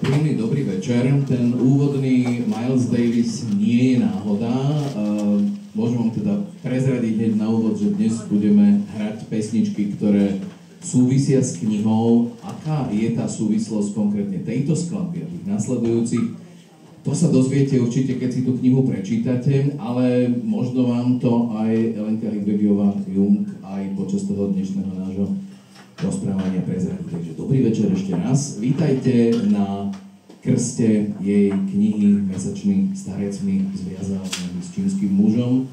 Príjemný dobrý večer. Ten úvodný Miles Davis nie je náhoda. Môžem vám teda prezradiť hneď na úvod, že dnes budeme hrať pesničky, ktoré súvisia s knihou. Aká je tá súvislosť konkrétne tejto skladby a tých nasledujúcich? To sa dozviete určite, keď si tú knihu prečítate, ale možno vám to aj Elenka Hidvegiová-Jung aj počas toho dnešného nášho rozprávania prezradí. Takže dobrý večer ešte raz. Vítajte na krste jej knihy Mesačný starec mi zviazal s čínskym mužom.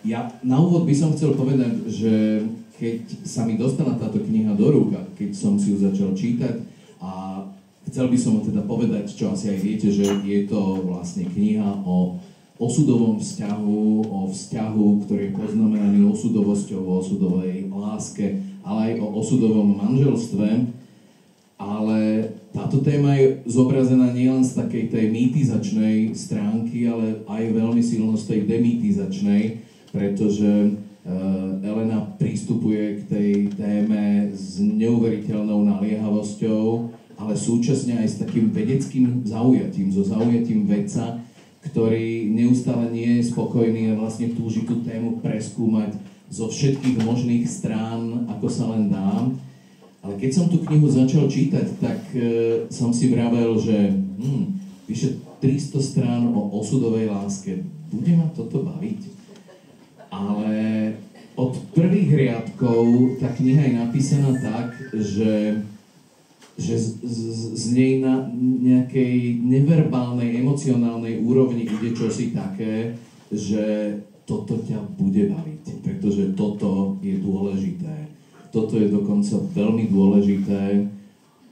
Ja na úvod by som chcel povedať, že keď sa mi dostala táto kniha do rúk, keď som si ju začal čítať a chcel by som teda povedať, čo asi aj viete, že je to vlastne kniha o osudovom vzťahu, o vzťahu, ktorý je poznamenaný osudovosťou, o osudovej láske, ale aj o osudovom manželstve. Ale táto téma je zobrazená nielen z takej tej mýtizačnej stránky, ale aj veľmi silno z tej demýtizačnej, pretože Elena prístupuje k tej téme s neuveriteľnou naliehavosťou, ale súčasne aj s takým vedeckým zaujatím, so zaujatím vedca, ktorý neustále nie je spokojný a vlastne túži tú tému preskúmať zo všetkých možných strán, ako sa len dá. Ale keď som tú knihu začal čítať, tak som si vravel, že vyše 300 strán o osudovej láske. Bude ma toto baviť? Ale od prvých riadkov tá kniha je napísaná tak, že z nej na nejakej neverbálnej, emocionálnej úrovni ide čosi také, že toto ťa bude baviť, pretože toto je dôležité. Toto je dokonca veľmi dôležité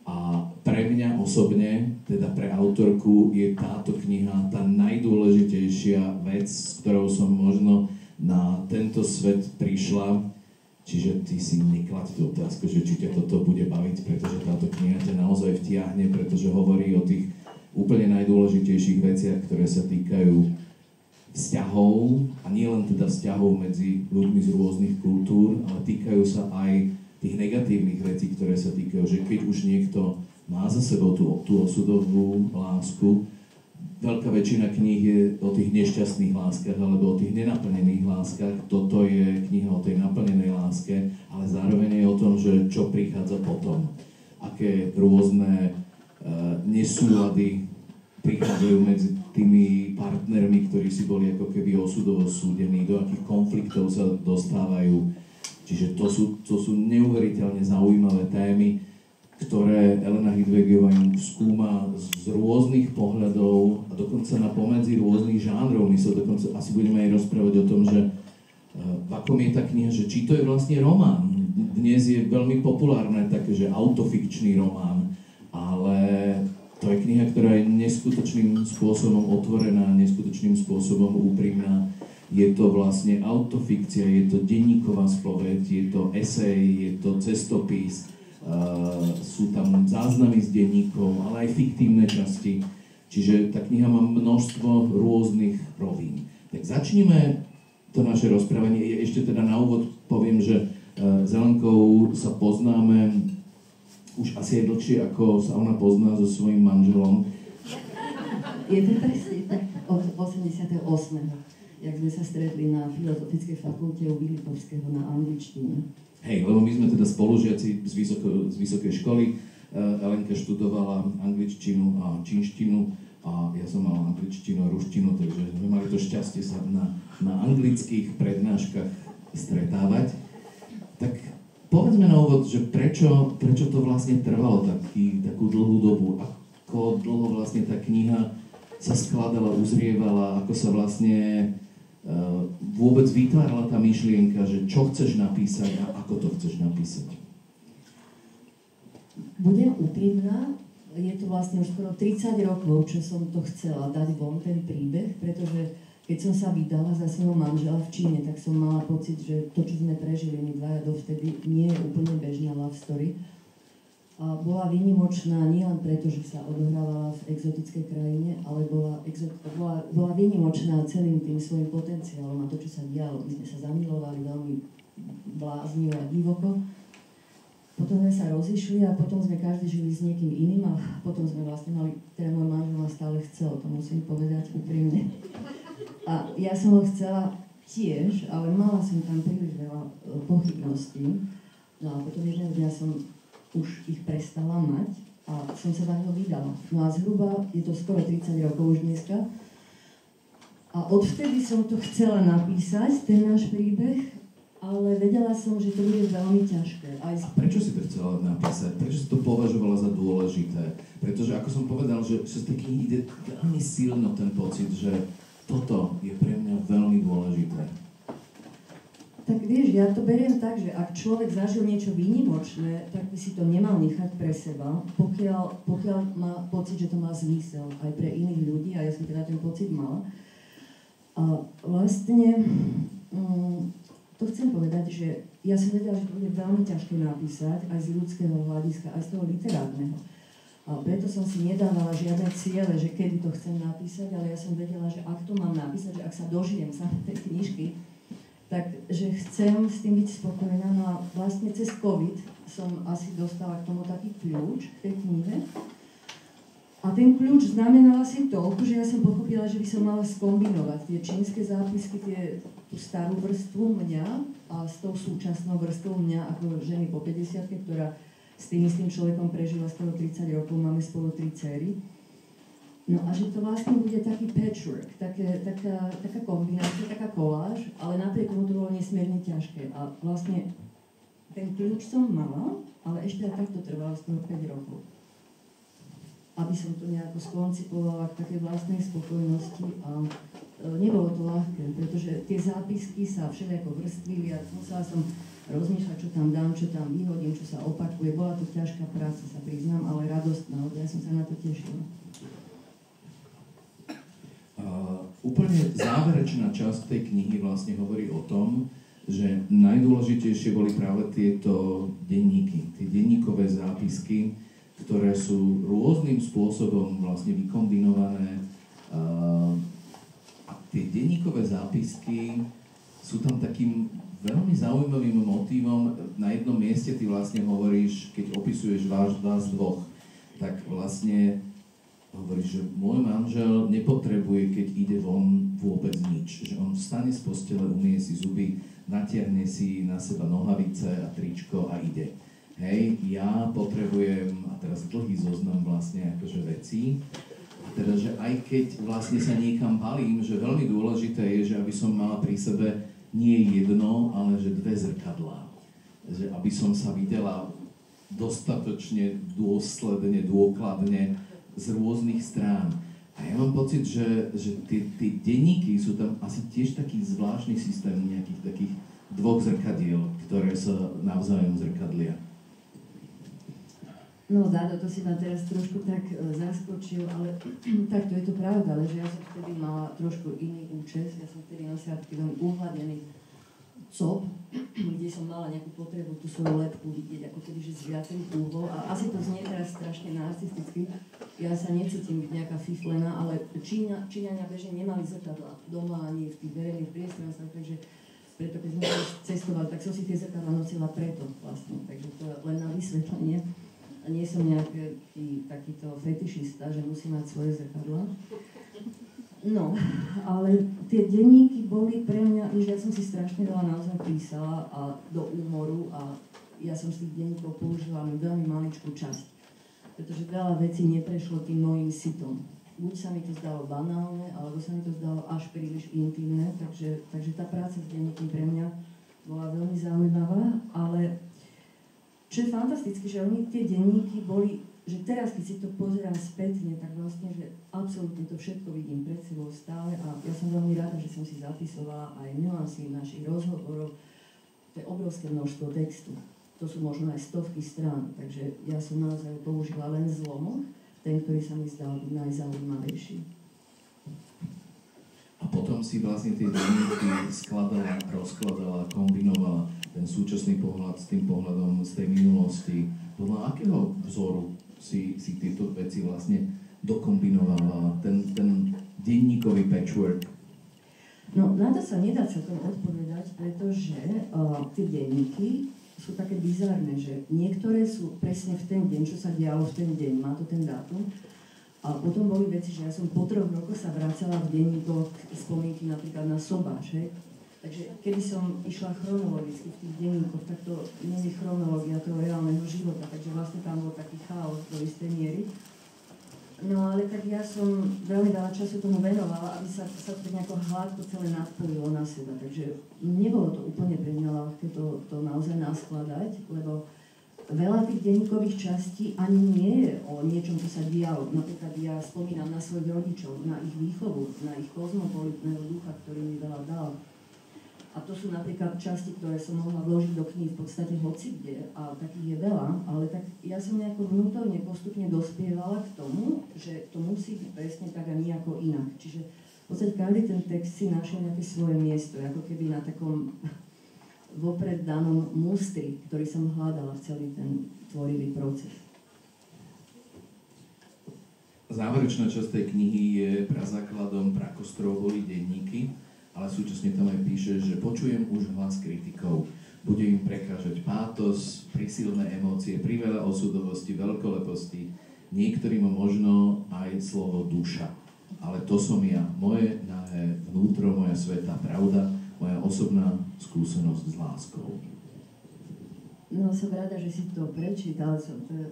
a pre mňa osobne, teda pre autorku, je táto kniha tá najdôležitejšia vec, s ktorou som možno na tento svet prišla. Čiže ty si neklaď tú otázku, že či ťa toto bude baviť, pretože táto kniha ťa naozaj vtiahne, pretože hovorí o tých úplne najdôležitejších veciach, ktoré sa týkajú vzťahov, a nie len teda vzťahov medzi ľuďmi z rôznych kultúr, ale týkajú sa aj tých negatívnych vecí, ktoré sa týkajú, že keď už niekto má za sebou tú osudovú lásku, veľká väčšina kníh je o tých nešťastných láskach alebo o tých nenaplnených láskach. Toto je kniha o tej naplnenej láske, ale zároveň je o tom, že čo prichádza potom. Aké rôzne nesúlady prichádzajú medzi tými partnermi, ktorí si boli ako keby osudovo súdení, do akých konfliktov sa dostávajú. Čiže to sú neuveriteľne zaujímavé témy, ktoré Elena Hidvegiová skúma z rôznych pohľadov a dokonca na pomedzi rôznych žánrov. My sa dokonca asi budeme aj rozprávať o tom, že v akom je tá kniha, že či to je vlastne román. Dnes je veľmi populárne také, že autofikčný román, ale to je kniha, ktorá je neskutočným spôsobom otvorená, neskutočným spôsobom úprimná. Je to vlastne autofikcia, je to denníková spoveď, je to esej, je to cestopis, sú tam záznamy z denníkov, ale aj fiktívne časti. Čiže tá kniha má množstvo rôznych rovín. Tak začneme to naše rozprávanie. Ešte teda na úvod poviem, že s Zelenkou sa poznáme už asi aj dlhšie, ako sa ona pozná so svojím manželom. Je to presne tak od 88. jak sme sa stretli na Filozofickej fakulte u Vilipovského na angličtine. Hej, lebo my sme teda spolužiaci z vysokej školy. Elenka študovala angličtinu a čínštinu a ja som mal angličtinu a ruštinu, takže sme mali to šťastie sa na anglických prednáškach stretávať. Tak povedzme na úvod, že prečo to vlastne trvalo takú dlhú dobu, ako dlho vlastne tá kniha sa skladala, uzrievala, ako sa vlastne vôbec vytvárala tá myšlienka, že čo chceš napísať a ako to chceš napísať. Budem úprimná, je to vlastne už skoro 30 rokov, čo som to chcela dať von, ten príbeh, pretože keď som sa vydala za svojho manžela v Číne, tak som mala pocit, že to, čo sme prežili my dvaja dovtedy, nie je úplne bežná love story. A bola výnimočná nielen preto, že sa odohrávala v exotickej krajine, ale bola výnimočná celým tým svojim potenciálom a to, čo sa dialo. My sme sa zamilovali veľmi bláznivo a divoko. Potom sme sa rozišli a potom sme každý žili s niekým iným a potom sme vlastne mali, teda môj manžel ma stále chcel, to musím povedať úprimne. A ja som ho chcela tiež, ale mala som tam príliš veľa pochybností. No a potom jedného dňa som už ich prestala mať a som sa za ňo vydala. No a zhruba je to skoro 30 rokov už dneska. A odvtedy som to chcela napísať, ten náš príbeh, ale vedela som, že to bude veľmi ťažké. A prečo si to chcela napísať? Prečo si to považovala za dôležité? Pretože, ako som povedal, že z tej knihy ide veľmi silno ten pocit, že toto je pre mňa veľmi dôležité. Tak vieš, ja to beriem tak, že ak človek zažil niečo výnimočné, tak by si to nemal nechať pre seba, pokiaľ má pocit, že to má zmysel aj pre iných ľudí, a ja som teda ten pocit mala. A vlastne to chcem povedať, že ja som vedela, že to bude veľmi ťažké napísať, aj z ľudského hľadiska, aj z toho literárneho. A preto som si nedávala žiadne ciele, že kedy to chcem napísať, ale ja som vedela, že ak to mám napísať, že ak sa dožijem sa tej knižky, takže chcem s tým byť spokojná. No a vlastne cez COVID som asi dostala k tomu taký kľúč k tej knihe. A ten kľúč znamenal asi toľko, že ja som pochopila, že by som mala skombinovať tie čínske zápisky, tú starú vrstvu mňa a s tou súčasnou vrstvou mňa ako ženy po 50-ke, ktorá s tým istým človekom prežila skoro 30 rokov, máme spolu 3 dcery. No a že to vlastne bude taký patchwork, taká kombinácia, taká koláž, ale napriek tomu to bolo nesmierne ťažké. A vlastne ten kľúč som mala, ale ešte aj takto trvalo skoro 5 rokov. Aby som to nejako skoncipovala k takej vlastnej spokojnosti a nebolo to ľahké, pretože tie zápisky sa všelijako vrstvili a musela som rozmýšľať, čo tam dám, čo tam vyhodím, čo sa opakuje. Bola to ťažká práca, sa priznám, ale radostná, lebo ja som sa na to tešila. Úplne záverečná časť tej knihy vlastne hovorí o tom, že najdôležitejšie boli práve tieto denníky, tie denníkové zápisky, ktoré sú rôznym spôsobom vlastne vykombinované. A tie denníkové zápisky sú tam takým veľmi zaujímavým motívom. Na jednom mieste ty vlastne hovoríš, keď opisuješ vás dvoch, tak vlastne hovoríš, že môj manžel nepotrebuje, keď ide von, vôbec nič. Že on vstane z postele, umie si zuby, natiahne si na seba nohavice a tričko a ide. Hej, ja potrebujem, a teraz dlhý zoznam vlastne akože vecí, a teda, že aj keď vlastne sa niekam balím, že veľmi dôležité je, že aby som mala pri sebe nie jedno, ale že 2 zrkadlá. Že aby som sa videla dostatočne dôsledne, dôkladne z rôznych strán. A ja mám pocit, že tie denníky sú tam asi tiež taký zvláštny systém nejakých takých 2 zrkadiel, ktoré sa navzájom zrkadlia. No Dado, to si ma teraz trošku tak zaskočil, ale takto je to pravda, ale že ja som vtedy mala trošku iný účes, ja som vtedy nosila taký veľmi uhľadený cop, kde som mala nejakú potrebu tú svoju lebku vidieť, ako keby, že z viacerých úhlov, a asi to znie teraz strašne narcisticky, ja sa necítim byť nejaká fiflena, ale Číňania bežne nemali zrkadlá doma ani v tých verejných priestoroch, takže preto keď sme cestovali, tak som si tie zrkadlá nosila preto vlastne, takže to je len na vysvetlenie. A nie som nejaký takýto fetišista, že musí mať svoje zrkadlá. No, ale tie denníky boli pre mňa, že ja som si strašne veľa naozaj písala a do úmoru a ja som z tých denníkov použila len veľmi maličkú časť. Pretože veľa vecí neprešlo tým mojím sitom. Buď sa mi to zdalo banálne, alebo sa mi to zdalo až príliš intimné, takže tá práca s denníkmi pre mňa bola veľmi zaujímavá, ale čo je fantastické, že oni tie denníky boli, že teraz, keď si to pozerám spätne, tak vlastne, že absolútne to všetko vidím pred sebou stále a ja som veľmi rada, že som si zapisovala aj nuancy našich rozhovorov. To je obrovské množstvo textu. To sú možno aj stovky strán, takže ja som naozaj použila len zlomok, ten, ktorý sa mi zdal byť najzaujímavejší. A potom si vlastne tie denníky skladala, rozkladala, kombinovala ten súčasný pohľad s tým pohľadom z tej minulosti. Podľa akého vzoru si tieto veci vlastne dokombinovala, ten denníkový patchwork? No, na to sa nedá celkom odpovedať, pretože tie denníky sú také bizárne, že niektoré sú presne v ten deň, čo sa dialo v ten deň, má to ten dátum. A potom boli veci, že ja som po 3 rokoch sa vracala v denníkoch spomienky napríklad na sobáš, hej. Takže keby som išla chronologicky v tých denníkoch, tak to nie je chronológia toho reálneho života, takže vlastne tam bol taký chaos do istej miery. No ale tak ja som veľmi veľa času tomu venovala, aby sa to nejako hladko celé nadpojilo na seba, takže nebolo to úplne pre mňa ľahké to naozaj naskladať, lebo veľa tých denníkových častí ani nie je o niečom, čo sa dialo. Napríklad ja spomínam na svojich rodičov, na ich výchovu, na ich kozmopolitného ducha, ktorý mi veľa dal. A to sú napríklad časti, ktoré som mohla vložiť do kníh v podstate hocikde, a takých je veľa, ale tak ja som nejako vnútorne postupne dospievala k tomu, že to musí byť presne tak a nejako inak. Čiže v podstate každý ten text si našiel nejaké svoje miesto, ako keby na takom vopred danom mustri, ktorý som hľadala v celý ten tvorivý proces. Záverečná časť tej knihy je prazákladom, prakostrov boli denníky, ale súčasne tam aj píše, že počujem už hlas kritikov. Bude im prekážať pátos, prísilné emócie, priveľa osudovosti, veľkoleposti, niektorým možno aj slovo duša. Ale to som ja, moje nahé vnútro, moja svätá pravda, moja osobná skúsenosť s láskou. No, som rada, že si to prečítal,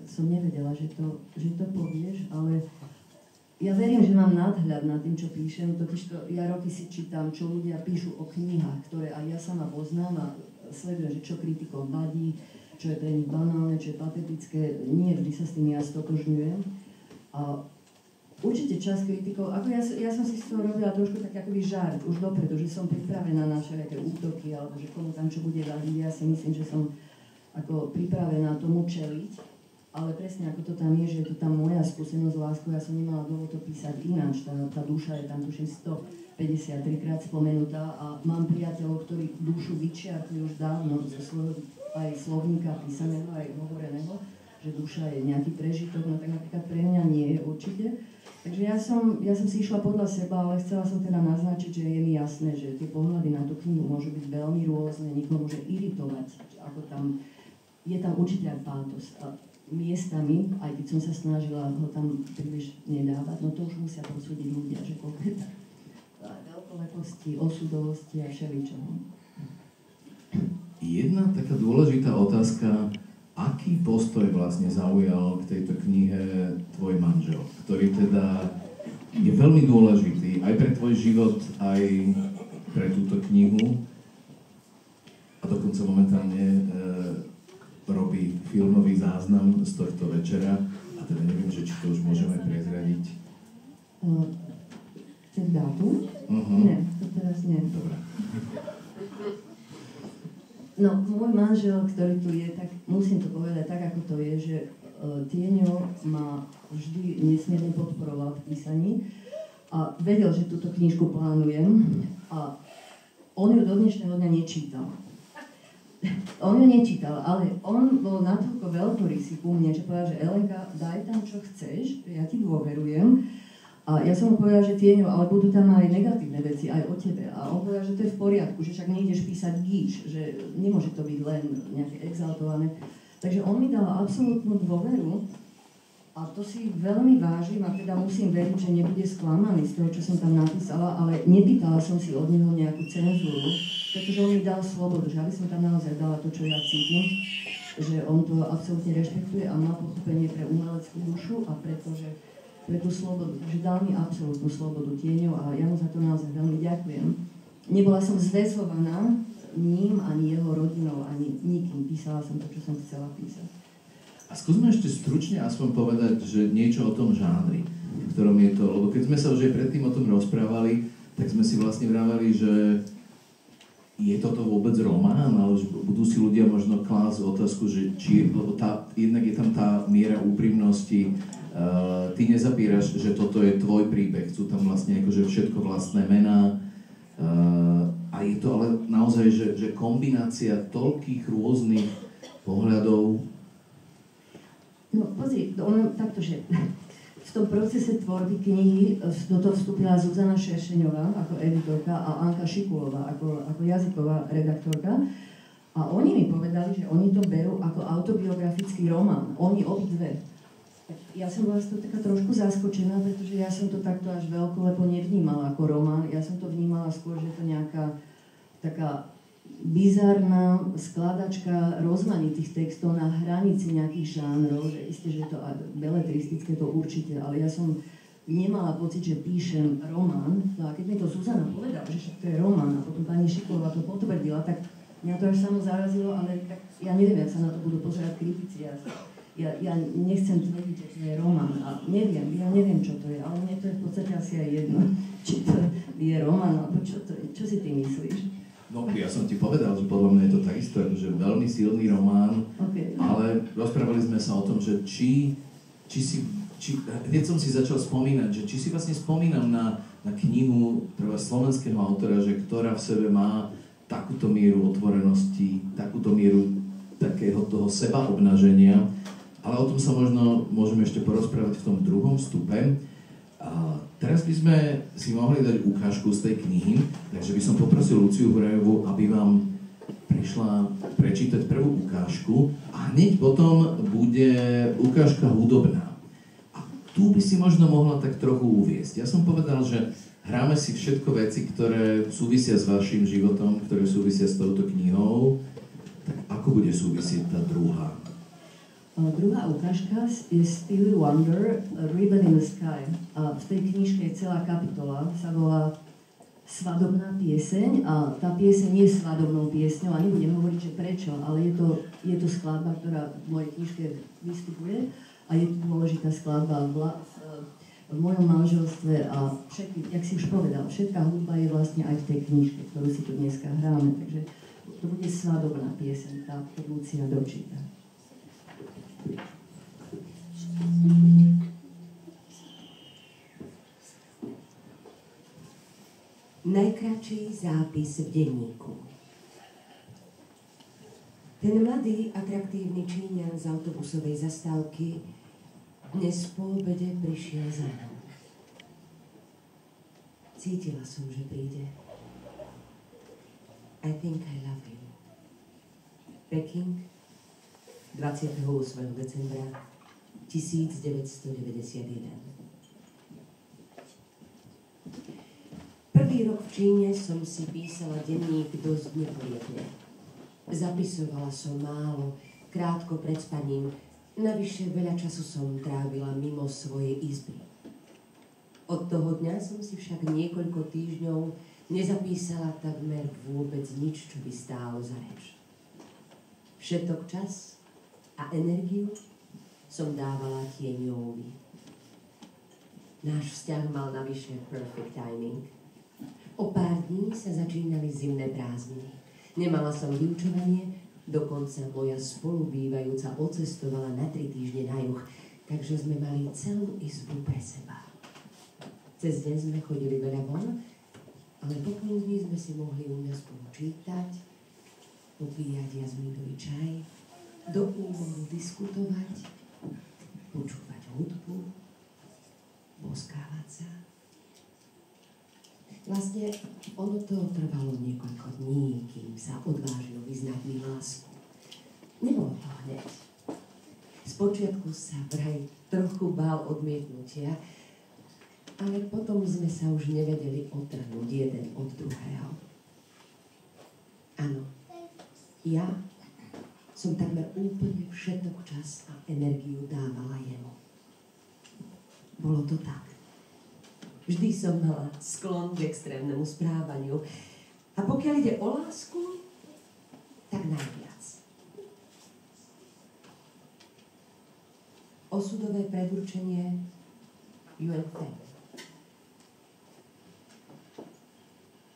som nevedela, že to povieš, ale ja verím, že mám nadhľad nad tým, čo píšem, totižto ja roky si čítam, čo ľudia píšu o knihách, ktoré aj ja sama poznám a sledujem, že čo kritikom vadí, čo je pre nich banálne, čo je patetické, nie vždy sa s tým ja stotožňujem. A určite časť kritikov, ako ja som si z toho robila trošku tak akoby žart už dopredu, že som pripravená na všelijaké útoky, alebo že komu tam čo bude vadiť, ja si myslím, že som ako pripravená tomu čeliť. Ale presne ako to tam je, že je to tam moja skúsenosť s láskou, ja som nemala dôvod to písať ináč, tá duša je tam tuším 153 krát spomenutá a mám priateľov, ktorí dušu vyčiarkli už dávno zo svojho aj slovníka písaného, aj hovoreného, že duša je nejaký prežitok, no tak napríklad pre mňa nie je určite. Takže ja som si išla podľa seba, ale chcela som teda naznačiť, že je mi jasné, že tie pohľady na tú knihu môžu byť veľmi rôzne, niekoho môže iritovať, ako tam, je tam určite aj pátos. Miestami, aj keď som sa snažila ho tam príliš nedávať, no to už musia posúdiť ľudia, že koľko veľkoleposti, osudovosti a všeličoho. Jedna taká dôležitá otázka, aký postoj vlastne zaujal k tejto knihe tvoj manžel, ktorý teda je veľmi dôležitý aj pre tvoj život, aj pre túto knihu a dokonca momentálne robí filmový záznam z tohto večera a teda neviem, že či to už môžeme prezradiť. Ten dátum? Nie, to teraz nie. Dobre. No, môj manžel, ktorý tu je, tak musím to povedať tak, ako to je, že Tieňo ma vždy nesmierne podporoval v písaní a vedel, že túto knižku plánujem a on ju do dnešného dňa nečítal. On ju nečítal, ale on bol natoľko veľkorysý ku mne, že povedal, že Elenka, daj tam, čo chceš, ja ti dôverujem. A ja som mu povedal, že Tieňo, ale budú tam aj negatívne veci, aj o tebe. A on povedal, že to je v poriadku, že však nejdeš písať gíč, že nemôže to byť len nejaké exaltované. Takže on mi dal absolútnu dôveru a to si veľmi vážim a teda musím veriť, že nebude sklamaný z toho, čo som tam napísala, ale nepýtala som si od neho nejakú cenzúru, pretože on mi dal slobodu, že aby som tam naozaj dala to, čo ja cítim, že on to absolútne rešpektuje a má pochopenie pre umeleckú dušu a pre tú slobodu. Takže dal mi absolútnu slobodu Tieňov a ja mu za to naozaj veľmi ďakujem. Nebola som zväzovaná ním, ani jeho rodinou, ani nikým. Písala som to, čo som chcela písať. A skúsme ešte stručne aspoň povedať, že niečo o tom žánri, v ktorom je to, lebo keď sme sa už aj predtým o tom rozprávali, tak sme si vlastne vravali, že je toto vôbec román, ale že budú si ľudia možno klásť otázku, že či, lebo jednak je tam tá miera úprimnosti, ty nezapíraš, že toto je tvoj príbeh, sú tam vlastne akože všetko vlastné mená a je to ale naozaj, že kombinácia toľkých rôznych pohľadov. No pozri, ono takto, že v tom procese tvorby knihy do toho vstúpila Zuzana Šeršeňová ako editorka a Anka Šikulová ako jazyková redaktorka. A oni mi povedali, že oni to berú ako autobiografický román. Oni obidve. Ja som bola z toho taká trošku zaskočená, pretože ja som to takto až veľkolepo nevnímala ako román. Ja som to vnímala skôr, že to nejaká taká bizarná skladačka rozmanitých textov na hranici nejakých žánrov, že isté, že to beletristické to určite, ale ja som nemala pocit, že píšem román. No a keď mi to Zuzana povedala, že však to je román a potom pani Šiková to potvrdila, tak mňa to až samo zarazilo, ale tak ja neviem, jak sa na to budú pozerať kritici. Ja nechcem tvrdiť, že to je román a ja neviem, čo to je, ale mne to je v podstate asi aj jedno, či to je román, alebo čo to je, čo si ty myslíš? No, ja som ti povedal, že podľa mňa je to takisto že veľmi silný román, okay. Ale rozprávali sme sa o tom, že hneď som si začal spomínať, že či si vlastne spomínam na knihu slovenského autora, že ktorá v sebe má takúto mieru otvorenosti, takúto mieru takého toho sebaobnaženia, ale o tom sa možno môžeme ešte porozprávať v tom druhom stupe. A teraz by sme si mohli dať ukážku z tej knihy, takže by som poprosil Luciu Hurajovú, aby vám prišla prečítať prvú ukážku a hneď potom bude ukážka hudobná. A tu by si možno mohla tak trochu uviesť. Ja som povedal, že hráme si všetko veci, ktoré súvisia s vašim životom, ktoré súvisia s touto knihou. Tak ako bude súvisieť tá druhá? Druhá ukážka je Stevie Wonder, Ribbon in the Sky. A v tej knižke celá kapitola sa volá Svadobná pieseň a tá pieseň je svadobnou piesňou a nebudem hovoriť, že prečo, ale je to skladba, ktorá v mojej knižke vystupuje a je to dôležitá skladba v mojom manželstve a všetky, jak si už povedal, všetká hudba je vlastne aj v tej knižke, ktorú si tu dneska hráme, takže to bude svadobná pieseň, tá Lucia dočíta. Najkratší zápis v denníku. Ten mladý, atraktívny Číňan z autobusovej zastávky dnes po obede prišiel za mnou. Cítila som, že príde. I think I love you. Peking, 28. decembra 1991. Prvý rok v Číne som si písala denník dosť neporiadne. Zapisovala som málo, krátko pred spaním, navyše veľa času som trávila mimo svojej izby. Od toho dňa som si však niekoľko týždňov nezapísala takmer vôbec nič, čo by stálo za reč. Všetok čas a energiu som dávala Tieňovi. Náš vzťah mal navyše perfect timing. O pár dní sa začínali zimné prázdniny. Nemala som vyučovanie, dokonca moja spolubývajúca odcestovala na 3 týždne na juh, takže sme mali celú izbu pre seba. Cez deň sme chodili veľa von, ale popoludní sme si mohli u mňa spolu čítať, popíjať jazmínový čaj, do úmoru diskutovať, počúvať hudbu, boskávať sa. Vlastne ono to trvalo niekoľko dní, kým sa odvážil vyznať mi lásku. Nebolo to hneď. Spočiatku sa vraj trochu bál odmietnutia, ale potom sme sa už nevedeli odtrhnúť jeden od druhého. Áno, ja som takmer úplne všetok čas a energiu dávala jemu. Bolo to tak. Vždy som mala sklon k extrémnemu správaniu. A pokiaľ ide o lásku, tak najviac. Osudové predurčenie Yuen Fen.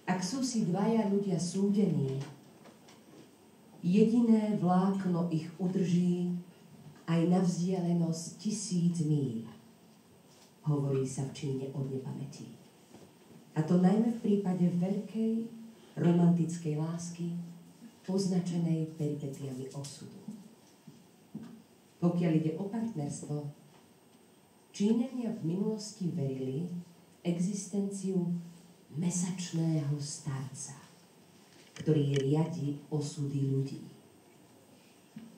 Ak sú si dvaja ľudia súdení, jediné vlákno ich udrží aj na vzdialenosť 1000 míľ. Hovorí sa v Číne od nepamäti. A to najmä v prípade veľkej romantickej lásky, označenej peripetiami osudu. Pokiaľ ide o partnerstvo, Číňania v minulosti verili existenciu mesačného starca, ktorý riadi osudy ľudí.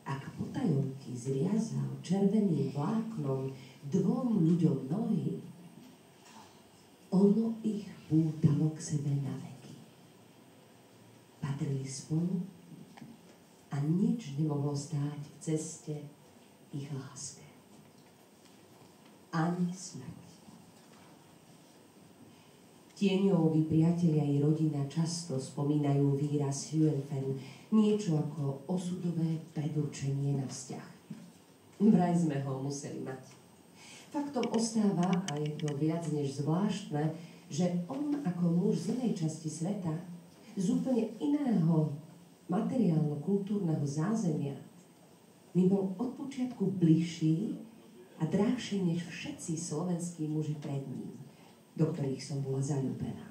Ak potajomky zviazal červeným vláknom 2 ľuďom nohy, ono ich pútalo k sebe na veky. Patrili spolu a nič nemohlo stáť v ceste ich láske. Ani smrť. Tieňoví priatelia i rodina často spomínajú výraz Yuen Fen, niečo ako osudové predurčenie na vzťah. Vraj sme ho museli mať. Faktom ostáva, a je to viac než zvláštne, že on ako muž z inej časti sveta, z úplne iného materiálno-kultúrneho zázemia, mi bol od počiatku bližší a drahší než všetci slovenskí muži pred ním, do ktorých som bola zaľúbená.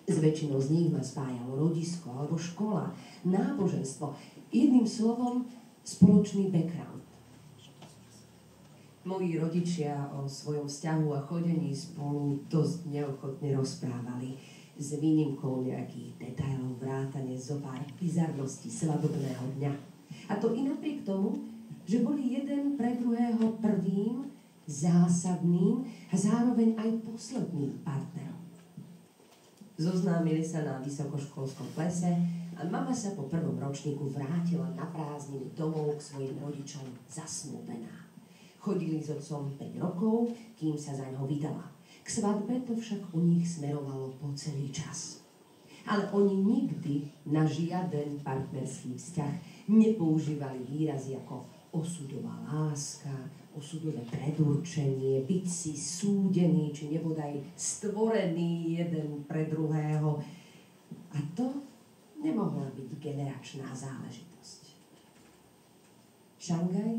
S väčšinou z nich ma spájalo rodisko alebo škola, náboženstvo, jedným slovom spoločný background. Moji rodičia o svojom vzťahu a chodení spolu dosť neochotne rozprávali, s výnimkou nejakých detailov vrátane zopár bizarností svadobného dňa. A to i napriek tomu, že boli jeden pre druhého prvým, zásadným a zároveň aj posledným partnerom. Zoznámili sa na vysokoškolskom plese a mama sa po prvom ročníku vrátila na prázdniny domov k svojim rodičom zasnúbená. Chodili s otcom 5 rokov, kým sa zaňho vydala. K svadbe to však u nich smerovalo po celý čas. Ale oni nikdy na žiaden partnerský vzťah nepoužívali výrazy ako osudová láska, osudové predurčenie, byť si súdený, či nebodaj stvorený jeden pre druhého. A to nemohla byť generačná záležitosť. Šangaj,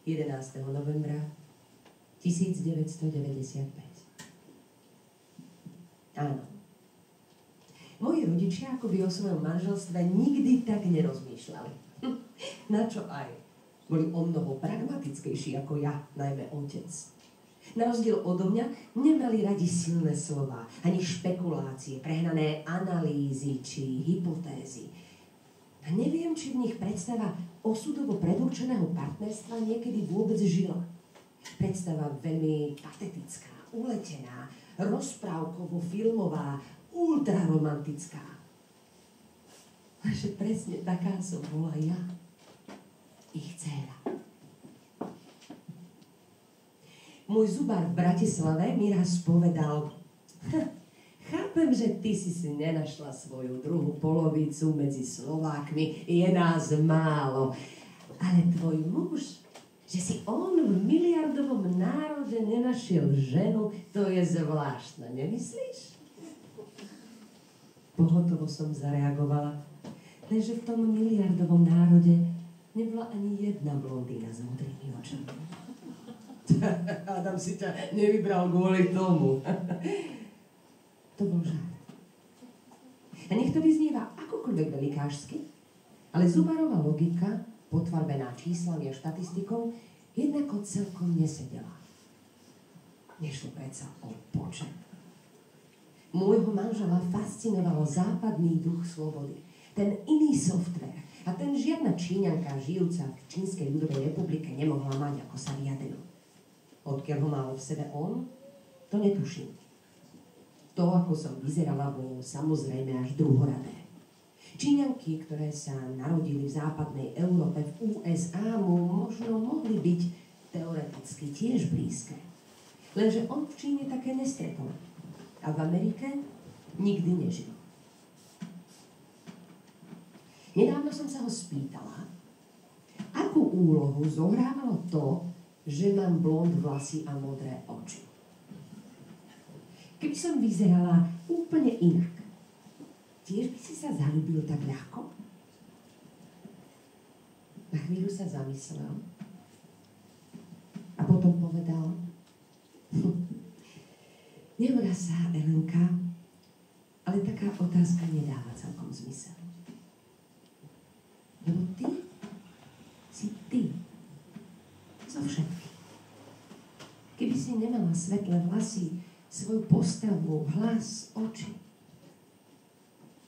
11. novembra 1995. Áno. Moji rodičia akoby o svojom manželstve nikdy tak nerozmýšľali. Na čo aj? Boli omnoho pragmatickejší ako ja, najmä otec. Na rozdiel odo mňa nemali radi silné slová, ani špekulácie, prehnané analýzy či hypotézy. A neviem, či v nich predstava osudovo predurčeného partnerstva niekedy vôbec žila. Predstava veľmi patetická, uletená, rozprávkovo-filmová, ultraromantická. Lenže presne taká som bola ja, ich dcéra. Môj zubár v Bratislave mi raz povedal: chápem, že ty si nenašla svoju druhú polovicu medzi Slovákmi, je nás málo. Ale tvoj muž, že si on v miliardovom národe nenašiel ženu, to je zvláštne, nemyslíš? Pohotovo som zareagovala, lenže v tom miliardovom národe nebola ani jedna blondína s modrými očami. Adam si ťa nevybral kvôli tomu. To bol žart. A nech to vyznieva akokoľvek velikážsky, Ale Zubarová logika, potvarbená číslami a štatistikou, jednako celkom nesedela. Nešlo predsa o počet. Môjho manžela fascinovalo západný duch slobody. Ten iný softvér. A ten žiadna Číňanka, žijúca v Čínskej ľudovej republike, nemohla mať, ako sa vyjadril. Odkiaľ ho mal v sebe on, to netuším. To, ako som vyzerala, bolo samozrejme až druhoradé. Číňanky, ktoré sa narodili v západnej Európe, v USA, mu možno mohli byť teoreticky tiež blízke. Lenže on v Číne také nestretol. A v Amerike nikdy nežil. Nedávno som sa ho spýtala, akú úlohu zohrávalo to, že mám blond vlasy a modré oči. Keby som vyzerala úplne inak, tiež by si sa zaľúbil tak ľahko? Na chvíľu sa zamyslel a potom povedal: Neuraz sa, Elenka, ale taká otázka nedáva celkom zmysel. Lebo ty si ty. Zo všetkých. Keby si nemala svetlé vlasy, svoju postavu, hlas, oči,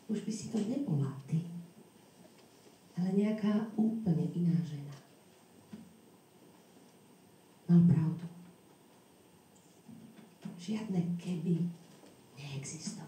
už by si to nebola ty, ale nejaká úplne iná žena. Mal pravdu. Žiadne keby neexistovalo.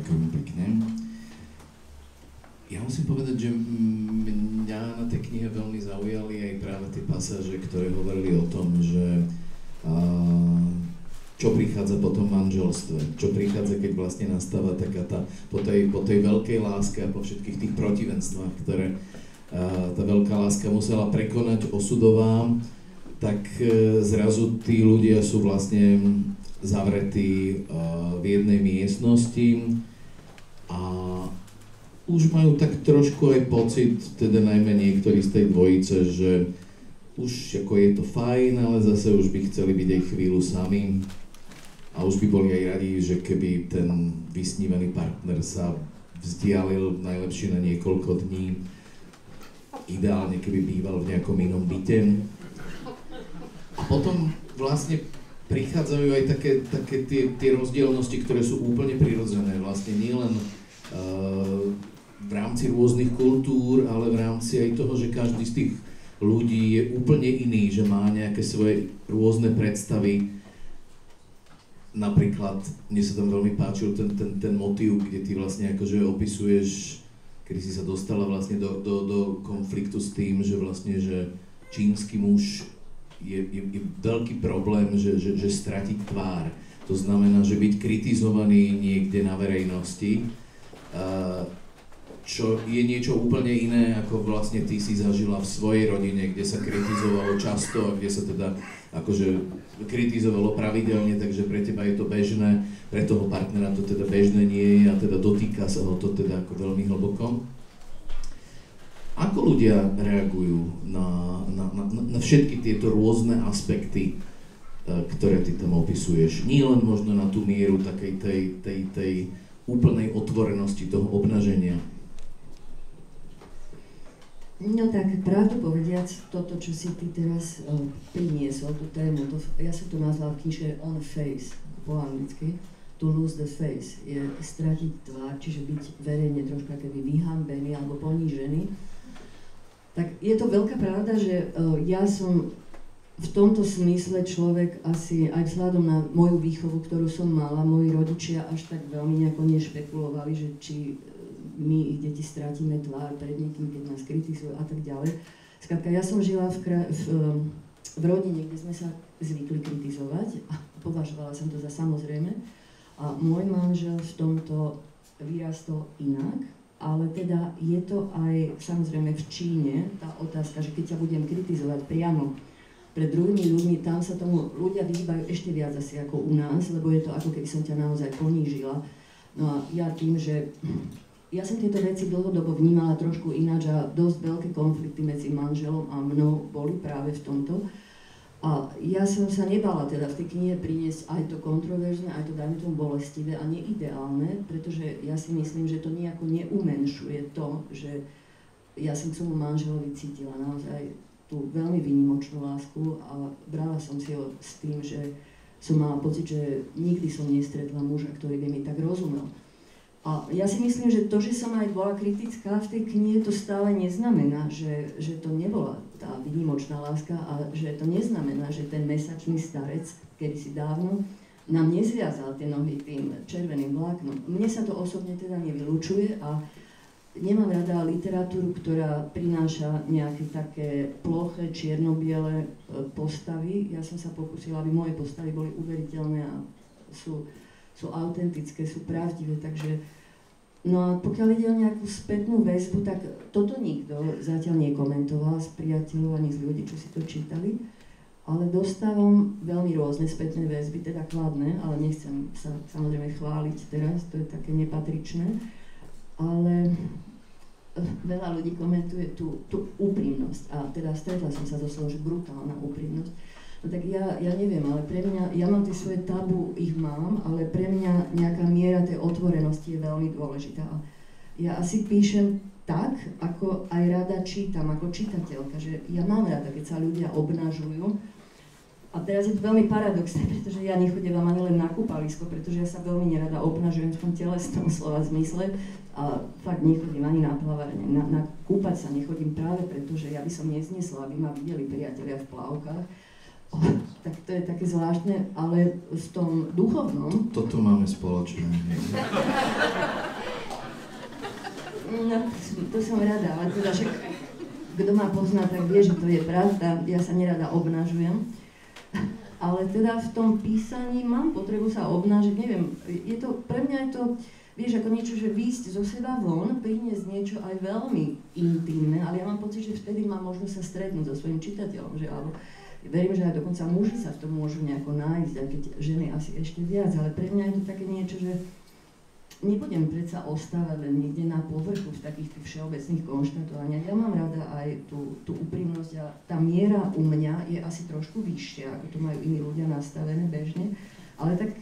Ďakujem pekne. Ja musím povedať, že mňa na tej knihe veľmi zaujali aj práve tie pasáže, ktoré hovorili o tom, že čo prichádza po tom manželstve, čo prichádza, keď vlastne nastáva taká tá, po tej veľkej láske a po všetkých tých protivenstvách, ktoré tá veľká láska musela prekonať osudová, tak zrazu tí ľudia sú vlastne zavretí v jednej miestnosti a už majú tak trošku aj pocit, teda najmä niektorí z tej dvojice, že už ako je to fajn, ale zase už by chceli byť aj chvíľu sami a už by boli aj radi, že keby ten vysnívaný partner sa vzdialil najlepšie na niekoľko dní, ideálne keby býval v nejakom inom byte. A potom vlastne prichádzajú aj také tie rozdielnosti, ktoré sú úplne prirodzené, vlastne nielen v rámci rôznych kultúr, ale v rámci aj toho, že každý z tých ľudí je úplne iný, že má nejaké svoje rôzne predstavy. Napríklad, mne sa tam veľmi páčil ten motív, kde ty vlastne akože opisuješ, kedy si sa dostala vlastne do konfliktu s tým, že vlastne, že čínsky muž je veľký problém, že stratiť tvár. To znamená, že byť kritizovaný niekde na verejnosti, čo je niečo úplne iné, ako vlastne ty si zažila v svojej rodine, kde sa kritizovalo často a kde sa teda akože kritizovalo pravidelne, takže pre teba je to bežné, pre toho partnera to teda bežné nie je a teda dotýka sa ho to teda ako veľmi hlboko. Ako ľudia reagujú na všetky tieto rôzne aspekty, ktoré ty tam opisuješ? Nie len možno na tú mieru takej tej úplnej otvorenosti, toho obnaženia. No tak, pravdu povediac, toto, čo si ty teraz priniesol, tú tému, ja som to nazval v knižke On Face, po anglicky, to lose the face, je stratiť tvár, čiže byť verejne troška keby vyhambený alebo ponížený. Tak je to veľká pravda, že ja som v tomto smysle človek asi aj vzhľadom na moju výchovu, ktorú som mala, moji rodičia až tak veľmi nejako nešpekulovali, že či my, ich deti, strátime tvár pred niekým, keď nás kritizujú a tak ďalej. Skrátka, ja som žila v rodine, kde sme sa zvykli kritizovať a považovala som to za samozrejme. A môj manžel v tomto vyrastol inak, ale teda je to aj samozrejme v Číne tá otázka, že keď ťa budem kritizovať priamo pred druhými ľuďmi, tam sa tomu ľudia vyhýbajú ešte viac asi ako u nás, lebo je to ako keby som ťa naozaj ponížila. No a ja tým, že ja som tieto veci dlhodobo vnímala trošku ináč a dosť veľké konflikty medzi manželom a mnou boli práve v tomto. A ja som sa nebala teda v tej knihe priniesť aj to kontroverzne, aj to dajme tomu bolestivé a neideálne, pretože ja si myslím, že to nejako neumenšuje to, že ja som k svojmu manželovi cítila naozaj tú veľmi výnimočnú lásku a brala som si ho s tým, že som mala pocit, že nikdy som nestretla muža, ktorý by mi tak rozumel. A ja si myslím, že to, že som aj bola kritická v tej knihe, to stále neznamená, že to nebola tá výnimočná láska a že to neznamená, že ten mesačný starec, kedysi dávno, nám nezviazal tie nohy tým červeným vláknom. Mne sa to osobne teda nevylučuje a nemám rada literatúru, ktorá prináša nejaké také ploché, čierno-biele postavy. Ja som sa pokúsila, aby moje postavy boli uveriteľné a sú autentické, sú pravdivé, takže no a pokiaľ ide o nejakú spätnú väzbu, tak toto nikto zatiaľ nekomentoval z priateľov ani z ľudí, čo si to čítali, ale dostávam veľmi rôzne spätné väzby, teda kladné, ale nechcem sa samozrejme chváliť teraz, to je také nepatričné, ale veľa ľudí komentuje tú úprimnosť a teda stretla som sa so slovom, že brutálna úprimnosť. No tak ja neviem, ale pre mňa, ja mám tie svoje tabu, ich mám, ale pre mňa nejaká miera tej otvorenosti je veľmi dôležitá. Ja asi píšem tak, ako aj rada čítam, ako čitateľka, že ja mám rada, keď sa ľudia obnažujú. A teraz je to veľmi paradoxné, pretože ja nechodím ani len na kúpalisko, pretože ja sa veľmi nerada obnažujem v tom telesnom slova zmysle a fakt nechodím ani na plávanie, na kúpať sa nechodím práve preto, že ja by som neznesla, aby ma videli priatelia v plavkách. Tak to je také zvláštne, ale v tom duchovnom... Toto máme spoločné. No, to som rada, ale teda však, kto ma pozná, tak vie, že to je pravda. Ja sa nerada obnažujem. Ale teda v tom písaní mám potrebu sa obnažiť, neviem, pre mňa je to, vieš, ako niečo, že výjsť zo seba von, priniesť niečo aj veľmi intimné, ale ja mám pocit, že vtedy mám možnosť sa stretnúť so svojím čitateľom, že alebo verím, že aj dokonca muži sa v tom môžu nejako nájsť, aj keď ženy asi ešte viac, ale pre mňa je to také niečo, že nebudem predsa ostávať len niekde na povrchu v takých tých všeobecných konštatovaniach. Ja mám rada aj tú úprimnosť a tá miera u mňa je asi trošku vyššia, ako to majú iní ľudia nastavené bežne. Ale tak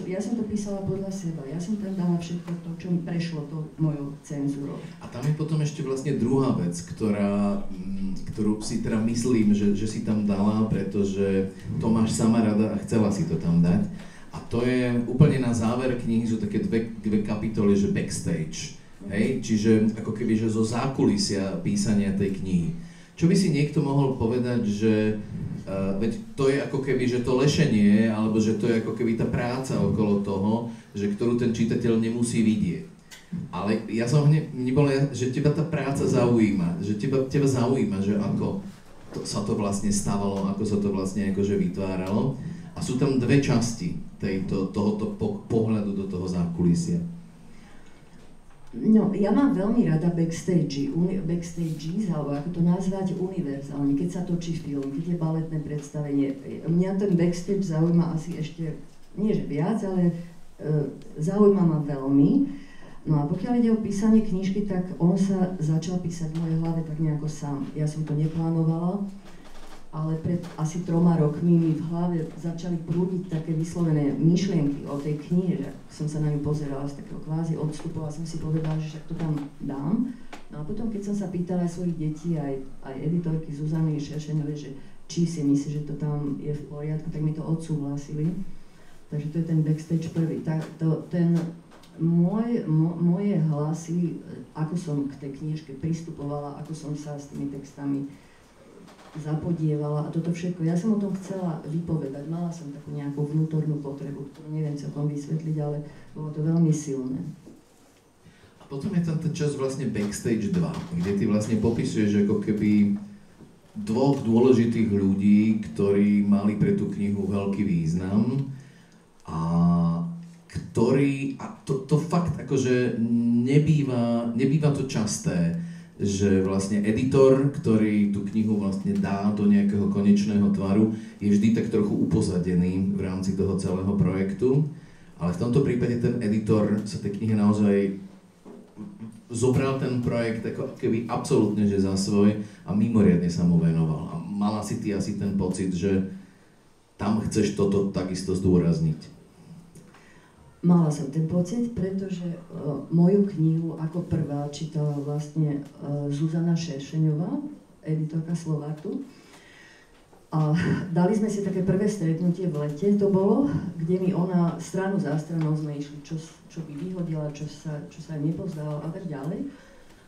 ja som to písala podľa seba. Ja som tam dala všetko to, čo mi prešlo to mojou cenzúrou. A tam je potom ešte vlastne druhá vec, ktorú si teda myslím, že si tam dala, pretože to máš sama rada a chcela si to tam dať. A to je úplne na záver knihy, sú také dve kapitoly, že backstage, hej? Čiže ako keby, že zo zákulisia písania tej knihy. Čo by si niekto mohol povedať, že veď to je ako keby, že to lešenie, alebo že to je ako keby tá práca okolo toho, že ktorú ten čitateľ nemusí vidieť. Ale ja som nebola, že teba tá práca zaujíma, že teba zaujíma, že ako sa to vlastne stávalo, ako sa to vlastne akože vytváralo. A sú tam dve časti tohoto pohľadu do toho zákulisia. No, ja mám veľmi rada backstages, alebo ako to nazvať, univerzálne, keď sa točí film, keď je baletné predstavenie. Mňa ten backstage zaujíma asi ešte, nie že viac, ale zaujíma ma veľmi. No a pokiaľ ide o písanie knižky, tak on sa začal písať v mojej hlave tak nejako sám. Ja som to neplánovala, ale pred asi 3 rokmi mi v hlave začali prúdiť také vyslovené myšlienky o tej knihe, že som sa na ňu pozerala z takého kvázi odstupu a som si povedala, že však to tam dám. No a potom, keď som sa pýtala aj svojich detí, aj editorky Zuzany Šeršeňovej, že či si myslí, že to tam je v poriadku, tak mi to odsúhlasili. Takže to je ten backstage prvý. Moje hlasy, ako som k tej knižke pristupovala, ako som sa s tými textami zapodievala a toto všetko. Ja som o tom chcela vypovedať, mala som takú nejakú vnútornú potrebu, ktorú neviem celkom vysvetliť, ale bolo to veľmi silné. A potom je tam ten čas vlastne Backstage 2, kde ty vlastne popisuješ ako keby dvoch dôležitých ľudí, ktorí mali pre tú knihu veľký význam a to fakt akože nebýva to časté, že vlastne editor, ktorý tú knihu vlastne dá do nejakého konečného tvaru, je vždy tak trochu upozadený v rámci toho celého projektu. Ale v tomto prípade ten editor sa tej knihe naozaj zobral ten projekt ako keby absolútne že za svoj a mimoriadne sa mu venoval. A mala si ty asi ten pocit, že tam chceš toto takisto zdôrazniť. Mala som ten pocit, pretože moju knihu ako prvá čítala vlastne Zuzana Šeršeňová, editorka Slovátu. A dali sme si také prvé stretnutie v lete, to bolo, kde mi ona stranu za stranou sme išli, čo by vyhodila, čo sa jej nepozdalo a tak ďalej.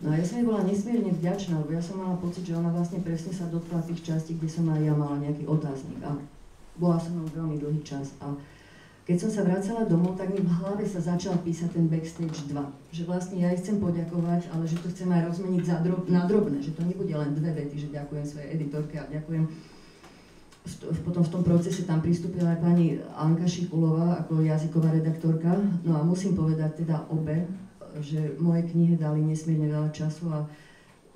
No a ja som jej bola nesmierne vďačná, lebo ja som mala pocit, že ona vlastne presne sa dotkla tých častí, kde som aj ja mala nejaký otáznik. A bola som mnou veľmi dlhý čas. A keď som sa vracala domov, tak mi v hlave sa začal písať ten Backstage 2. Že vlastne ja jej chcem poďakovať, ale že to chcem aj rozmeniť na drobné, že to nebude len 2 vety, že ďakujem svojej editorke a ďakujem. Potom v tom procese tam pristúpila aj pani Anka Šikulová ako jazyková redaktorka. No a musím povedať teda obe, že moje knihy dali nesmierne veľa času a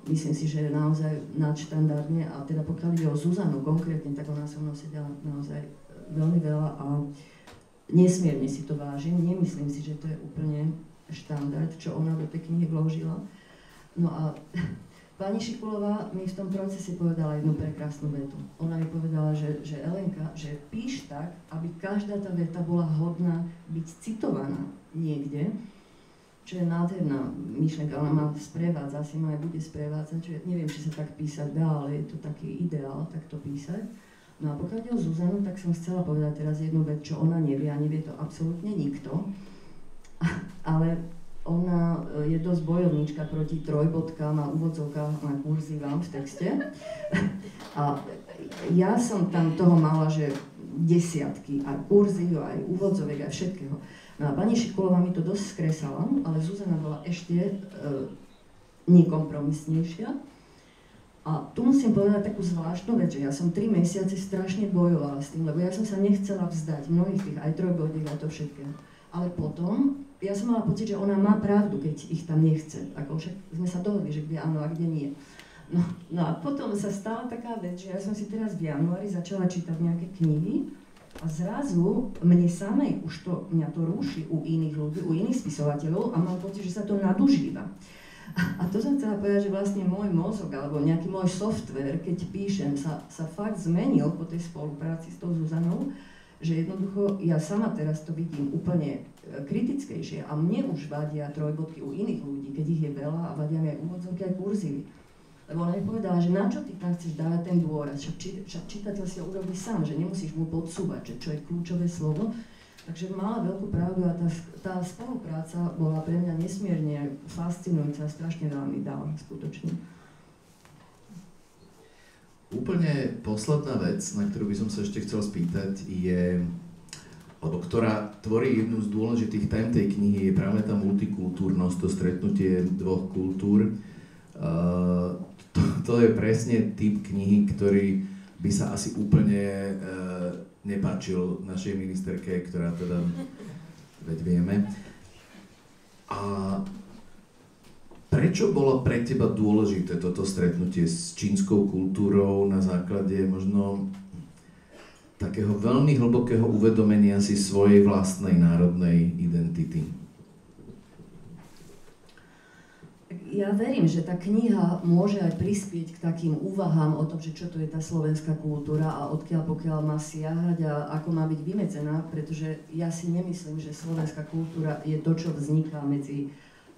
myslím si, že naozaj nadštandardne. A teda pokiaľ ide o Zuzanu konkrétne, tak ona so mnou sedela naozaj veľmi veľa a nesmierne si to vážim, nemyslím si, že to je úplne štandard, čo ona do tej knihy vložila. No a pani Šikulová mi v tom procese povedala jednu prekrásnu vetu. Ona mi povedala, že Elenka, že píš tak, aby každá tá veta bola hodná byť citovaná niekde, čo je nádherná myšlienka. Ona ma sprevádza, asi ma aj bude sprevádzať, čo neviem, či sa tak písať dá, ale je to taký ideál, takto písať. No a pokiaľ ide o Zuzanu, tak som chcela povedať teraz jednu vec, čo ona nevie a nevie to absolútne nikto. Ale ona je dosť bojovníčka proti trojbodkám a úvodzovkám a kurzívám v texte. A ja som tam toho mala, že desiatky, aj kurziu, aj úvodzovek, aj všetkého. No a pani Šikulová mi to dosť skresala, ale Zuzana bola ešte nekompromisnejšia. A tu musím povedať takú zvláštnu vec, že ja som 3 mesiace strašne bojovala s tým, lebo ja som sa nechcela vzdať mnohých tých aj trojbodiek a to všetkého. Ale potom, ja som mala pocit, že ona má pravdu, keď ich tam nechce. Ako však sme sa dohodli, že kde áno a kde nie. No a potom sa stala taká vec, že ja som si teraz v januári začala čítať nejaké knihy a zrazu mne samej už mňa to ruší u iných ľudí, u iných spisovateľov a mám pocit, že sa to nadužíva. A to som chcela povedať, že vlastne môj mozog alebo nejaký môj software, keď píšem, sa fakt zmenil po tej spolupráci s tou Zuzanou, že jednoducho ja sama teraz to vidím úplne kritickejšie a mne už vadia trojbodky u iných ľudí, keď ich je veľa a vadia mi aj úvodzovky, aj kurzívy. Lebo ona mi povedala, že na čo ty tam chceš dávať ten dôraz, však čitateľ si ho urobí sám, že nemusíš mu podsúvať, že čo je kľúčové slovo. Takže mala veľkú pravdu a tá spolupráca bola pre mňa nesmierne fascinujúca, strašne veľa mi dala, skutočne. Úplne posledná vec, na ktorú by som sa ešte chcel spýtať, je, alebo ktorá tvorí jednu z dôležitých tém tej knihy, je práve tá multikultúrnosť, to stretnutie dvoch kultúr. To je presne typ knihy, ktorý by sa asi úplne nepáčil našej ministerke, ktorá teda, veď vieme. A prečo bolo pre teba dôležité toto stretnutie s čínskou kultúrou na základe možno takého veľmi hlbokého uvedomenia si svojej vlastnej národnej identity? Ja verím, že tá kniha môže aj prispieť k takým úvahám o tom, že čo to je tá slovenská kultúra a odkiaľ pokiaľ má siahať a ako má byť vymedzená, pretože ja si nemyslím, že slovenská kultúra je to, čo vzniká medzi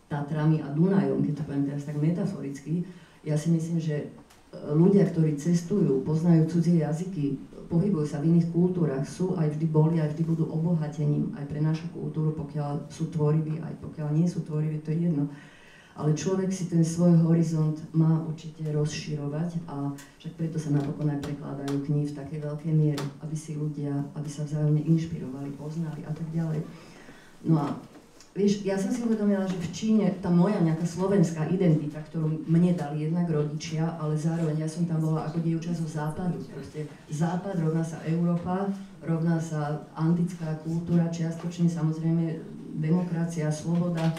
Tatrami a Dunajom, keď to poviem teraz tak metaforicky. Ja si myslím, že ľudia, ktorí cestujú, poznajú cudzie jazyky, pohybujú sa v iných kultúrach, sú aj vždy boli, aj vždy budú obohatením aj pre našu kultúru, pokiaľ sú tvoriví, aj pokiaľ nie sú tvoriví, to je jedno. Ale človek si ten svoj horizont má určite rozširovať a však preto sa napokon aj prekladajú knihy v takej veľkej miere, aby si ľudia, aby sa vzájomne inšpirovali, poznali a tak ďalej. No a vieš, ja som si uvedomila, že v Číne tá moja nejaká slovenská identita, ktorú mne dali jednak rodičia, ale zároveň ja som tam bola ako dievča zo západu. Proste západ rovná sa Európa, rovná sa antická kultúra, čiastočne samozrejme demokracia, sloboda.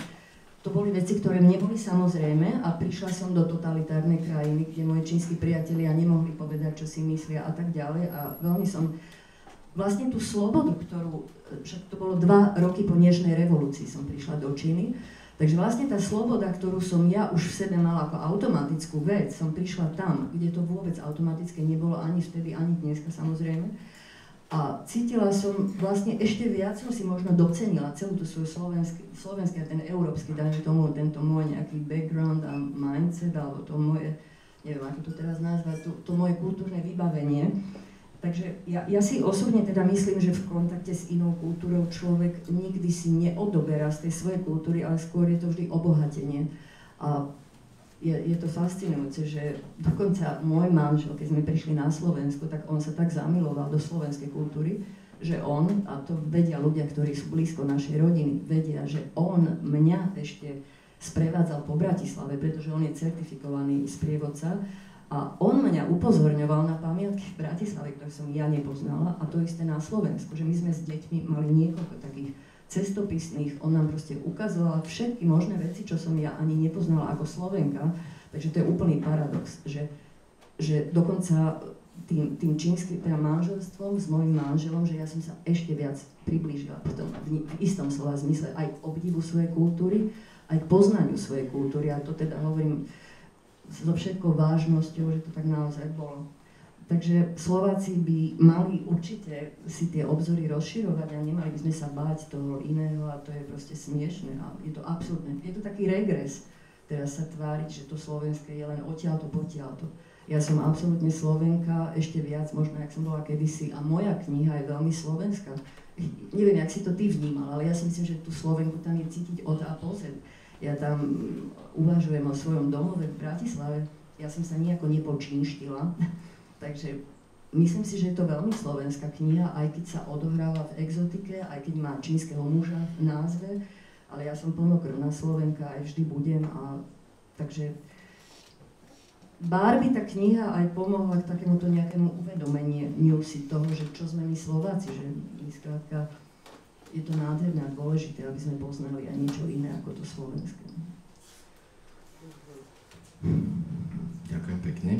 To boli veci, ktoré mne boli samozrejme a prišla som do totalitárnej krajiny, kde moji čínsky priatelia nemohli povedať, čo si myslia a tak ďalej a veľmi som vlastne tú slobodu, ktorú, však to bolo 2 roky po nežnej revolúcii som prišla do Číny, takže vlastne tá sloboda, ktorú som ja už v sebe mala ako automatickú vec, som prišla tam, kde to vôbec automatické nebolo ani vtedy, ani dneska samozrejme. A cítila som, vlastne ešte viac som si možno docenila celú tú svoj slovenský a ten európsky, dajme tomu, tento môj nejaký background a mindset, alebo to moje, neviem ako to teraz nazvať, to moje kultúrne vybavenie. Takže ja si osobne teda myslím, že v kontakte s inou kultúrou človek nikdy si neodoberá z tej svojej kultúry, ale skôr je to vždy obohatenie. A je to fascinujúce, že dokonca môj manžel, keď sme prišli na Slovensku, tak on sa tak zamiloval do slovenskej kultúry, že on, a to vedia ľudia, ktorí sú blízko našej rodiny, vedia, že on mňa ešte sprevádzal po Bratislave, pretože on je certifikovaný sprievodca a on mňa upozorňoval na pamiatky v Bratislave, ktoré som ja nepoznala, a to isté na Slovensku, že my sme s deťmi mali niekoľko takých cestopisných, on nám proste ukazoval všetky možné veci, čo som ja ani nepoznala ako Slovenka, takže to je úplný paradox, že dokonca tým čínskym teda manželstvom s mojím manželom, že ja som sa ešte viac priblížila potom v istom slova zmysle aj k obdivu svojej kultúry, aj k poznaniu svojej kultúry, a to teda hovorím so všetkou vážnosťou, že to tak naozaj bolo. Takže Slováci by mali určite si tie obzory rozširovať a nemali by sme sa báť toho iného a to je proste smiešné a je to absurdné. Je to taký regres teraz sa tváriť, že to slovenské je len odtiaľto potiaľto. Ja som absolútne Slovenka, ešte viac možno, jak som bola kedysi a moja kniha je veľmi slovenská. Neviem, jak si to ty vnímal, ale ja si myslím, že tú Slovenku tam je cítiť od a po Z. Ja tam uvažujem o svojom domove v Bratislave, ja som sa nejako nepočínštila. Takže myslím si, že je to veľmi slovenská kniha, aj keď sa odohráva v exotike, aj keď má čínskeho muža v názve, ale ja som plnokrvná Slovenka, aj vždy budem, a takže Barbie, tá kniha aj pomohla k takémuto nejakému uvedomeniu si toho, že čo sme my Slováci, že my skrátka je to nádherné a dôležité, aby sme poznali aj niečo iné ako to slovenské. Ďakujem pekne.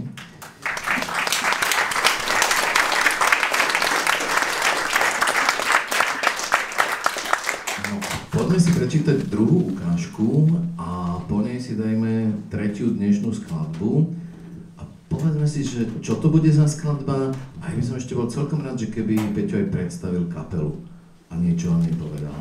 No, poďme si prečítať druhú ukážku a po nej si dajme tretiu dnešnú skladbu. A povedzme si, že čo to bude za skladba. A ja by som ešte bol celkom rád, že keby Peťo aj predstavil kapelu a niečo o nej povedal.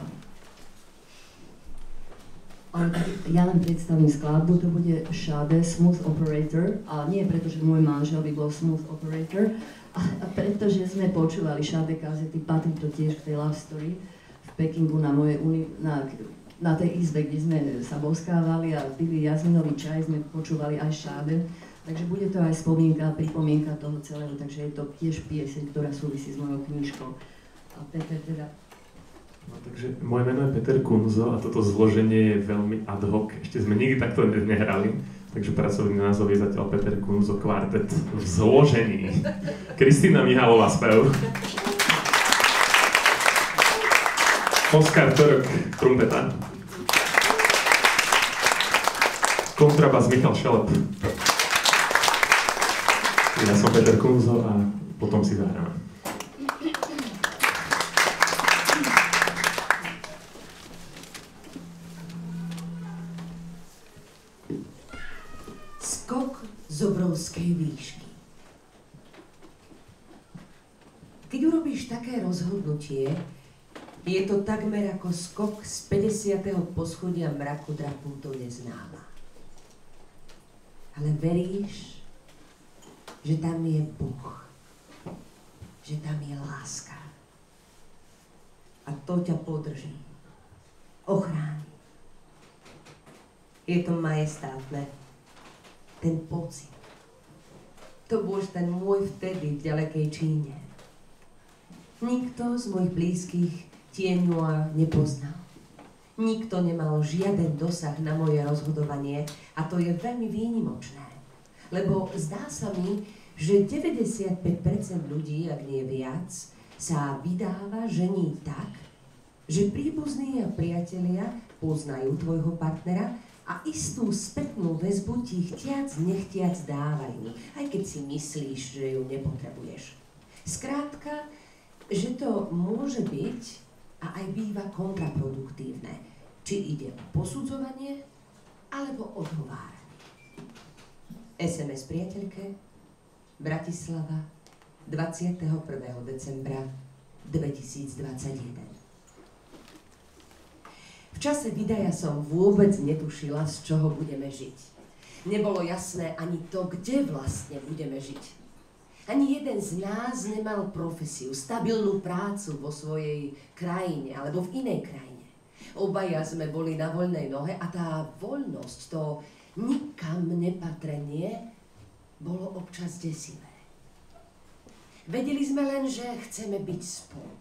Ja len predstavím skladbu, to bude Sade, Smooth Operator, ale nie preto, že môj manžel by bol Smooth Operator, a pretože sme počúvali Sade kazety, patrí to tiež k tej love story v Pekingu na tej izbe, kde sme sa boskávali a pili jazminový čaj, sme počúvali aj Sade, takže bude to aj spomienka a pripomienka toho celého, takže je to tiež pieseň, ktorá súvisí s mojou knižkou. A Peter teda... No, takže moje meno je Peter Kunzo a toto zloženie je veľmi ad hoc. Ešte sme nikdy takto nehrali, takže pracovný názov je zatiaľ Peter Kunzo kvartet v zložení. Kristína Mihalová spev. Oskar Török trumpeta. Kontrabas Michal Šelep. Ja som Peter Kunzo a potom si zahráme. Skok z obrovskej výšky. Keď urobíš také rozhodnutie, je to takmer ako skok z 50. poschodia mraku drapu do neznáma. Ale veríš, že tam je Boh, že tam je láska. A to ťa podrží, ochráni. Je to majestátne. Ten pocit. To bol ten môj vtedy v ďalekej Číne. Nikto z mojich blízkych Tienua nepoznal. Nikto nemal žiaden dosah na moje rozhodovanie a to je veľmi výnimočné. Lebo zdá sa mi, že 95% ľudí, ak nie viac, sa vydáva žení tak, že príbuzní a priatelia poznajú tvojho partnera a istú spätnú väzbu ti chtiac nechtiac dávajú, aj keď si myslíš, že ju nepotrebuješ. Skrátka, že to môže byť a aj býva kontraproduktívne, či ide o posudzovanie alebo odhováranie. SMS priateľke, Bratislava, 21. decembra 2021. V čase vydaja som vôbec netušila, z čoho budeme žiť. Nebolo jasné ani to, kde vlastne budeme žiť. Ani jeden z nás nemal profesiu, stabilnú prácu vo svojej krajine alebo v inej krajine. Obaja sme boli na voľnej nohe a tá voľnosť, to nikam nepatrenie, bolo občas desivé. Vedeli sme len, že chceme byť spolu.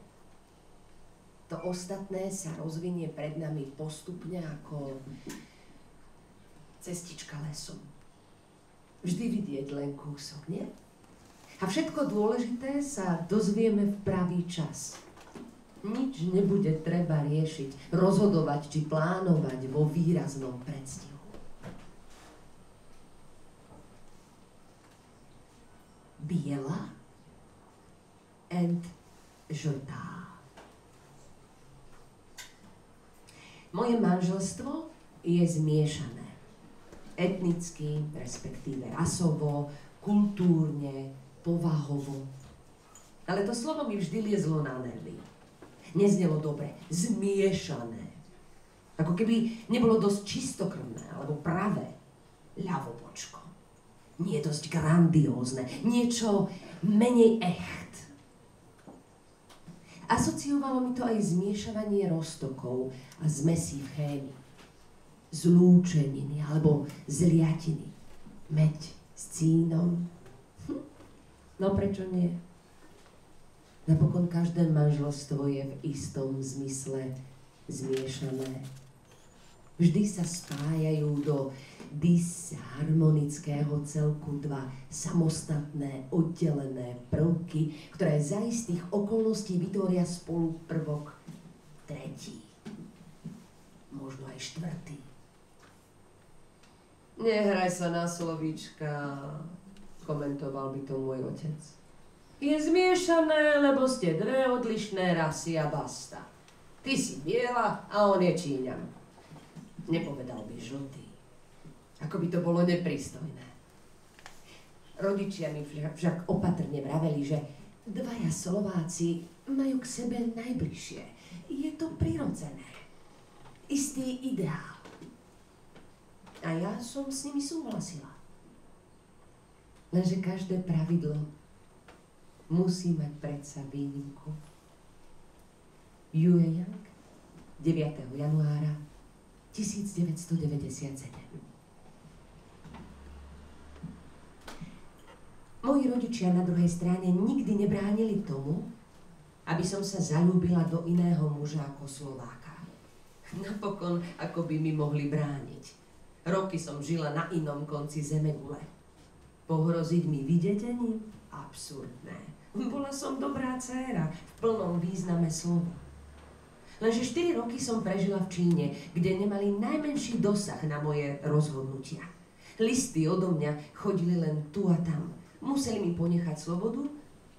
To ostatné sa rozvinie pred nami postupne ako cestička lesom. Vždy vidieť len kúsok, nie? A všetko dôležité sa dozvieme v pravý čas. Nič nebude treba riešiť, rozhodovať či plánovať vo výraznom predstihu. Biela and žltá. Moje manželstvo je zmiešané. Etnicky, respektíve rasovo, kultúrne, povahovo. Ale to slovo mi vždy liezlo na nervy. Neznelo dobre. Zmiešané. Ako keby nebolo dosť čistokrvné, alebo pravé. Ľavobočko. Nie dosť grandiózne. Niečo menej echt. Asociovalo mi to aj zmiešavanie roztokov a zmesí v chémii. Zlúčeniny alebo zliatiny. Meď s cínom. No prečo nie? Napokon každé manželstvo je v istom zmysle zmiešané. Vždy sa spájajú do disharmonického celku dva samostatné, oddelené prvky, ktoré za istých okolností vytvoria spolu prvok tretí, možno aj štvrtý. Nehraj sa na slovíčka, komentoval by to môj otec. Je zmiešané, lebo ste dve odlišné rasy a basta. Ty si biela a on je Číňan. Nepovedal by žltý. Ako by to bolo neprístojné. Rodičia mi však opatrne vraveli, že dvaja Slováci majú k sebe najbližšie. Je to prirodzené. Istý ideál. A ja som s nimi súhlasila. Lenže každé pravidlo musí mať predsa výnimku. Yue Yang, 9. januára 1997. Moji rodičia na druhej strane nikdy nebránili tomu, aby som sa zaľúbila do iného muža ako Slováka. Napokon, ako by mi mohli brániť. Roky som žila na inom konci zemegule. Pohroziť mi videtením? Absurdné. Bola som dobrá dcéra, v plnom význame slova. Lenže 4 roky som prežila v Číne, kde nemali najmenší dosah na moje rozhodnutia. Listy odo mňa chodili len tu a tam. Museli mi ponechať slobodu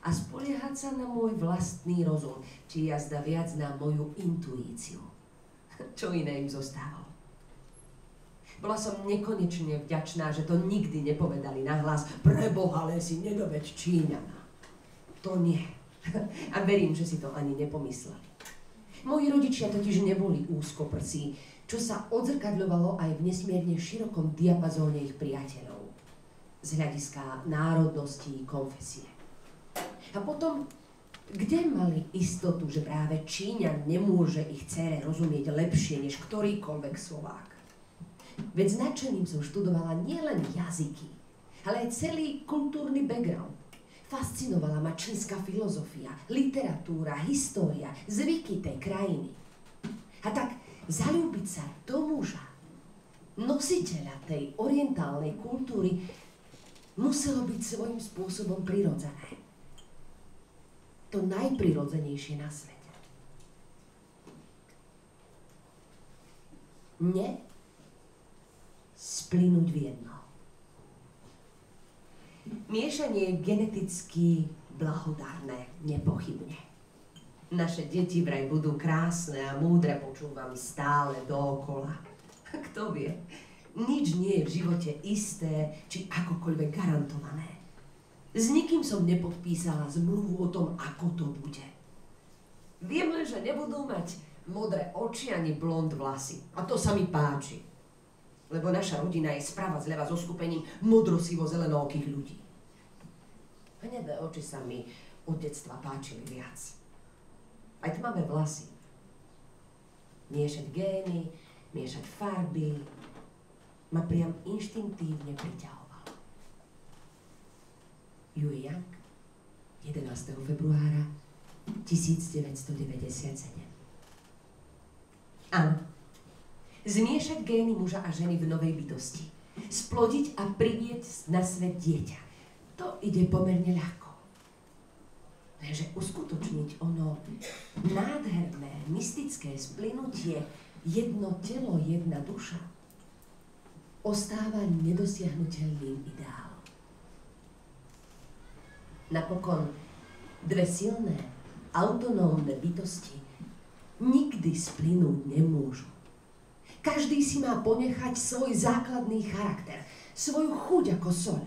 a spoliehať sa na môj vlastný rozum, či jazda viac na moju intuíciu. Čo iné im zostávalo. Bola som nekonečne vďačná, že to nikdy nepovedali nahlas. Preboha, len si nedoveď Číňana. To nie. A verím, že si to ani nepomysleli. Moji rodičia totiž neboli úzkoprsí, čo sa odzrkadľovalo aj v nesmierne širokom diapazóne ich priateľov. Z hľadiska národnosti, konfesie. A potom, kde mali istotu, že práve Číňan nemôže ich dcére rozumieť lepšie než ktorýkoľvek Slovák? Veď s nadšením som študovala nielen jazyky, ale aj celý kultúrny background. Fascinovala ma čínska filozofia, literatúra, história, zvyky tej krajiny. A tak zaľúbiť sa do muža, nositeľa tej orientálnej kultúry, muselo byť svojím spôsobom prirodzené. To najprirodzenejšie na svete. Ne splynúť v jedno. Miešanie je geneticky blahodárne, nepochybne. Naše deti vraj budú krásne a múdre, počúvam stále dookola. Kto vie? Nič nie je v živote isté, či akokoľvek garantované. S nikým som nepodpísala zmluvu o tom, ako to bude. Viem len, že nebudú mať modré oči ani blond vlasy. A to sa mi páči. Lebo naša rodina je sprava zľava so skupením modrosivo-zelenookých ľudí. Hnedé oči sa mi od detstva páčili viac. Aj tmavé vlasy. Miešať gény, miešať farby, ma priam inštinktívne priťahovalo. Yue Yang, 11. februára 1997. Áno, zmiešať gény muža a ženy v novej bytosti. Splodiť a privieť na svet dieťa. To ide pomerne ľahko. Lenže uskutočniť ono nádherné, mystické splynutie, jedno telo, jedna duša, ostáva nedosiahnuteľným ideálom. Napokon dve silné, autonómne bytosti nikdy splynúť nemôžu. Každý si má ponechať svoj základný charakter, svoju chuť ako soľ.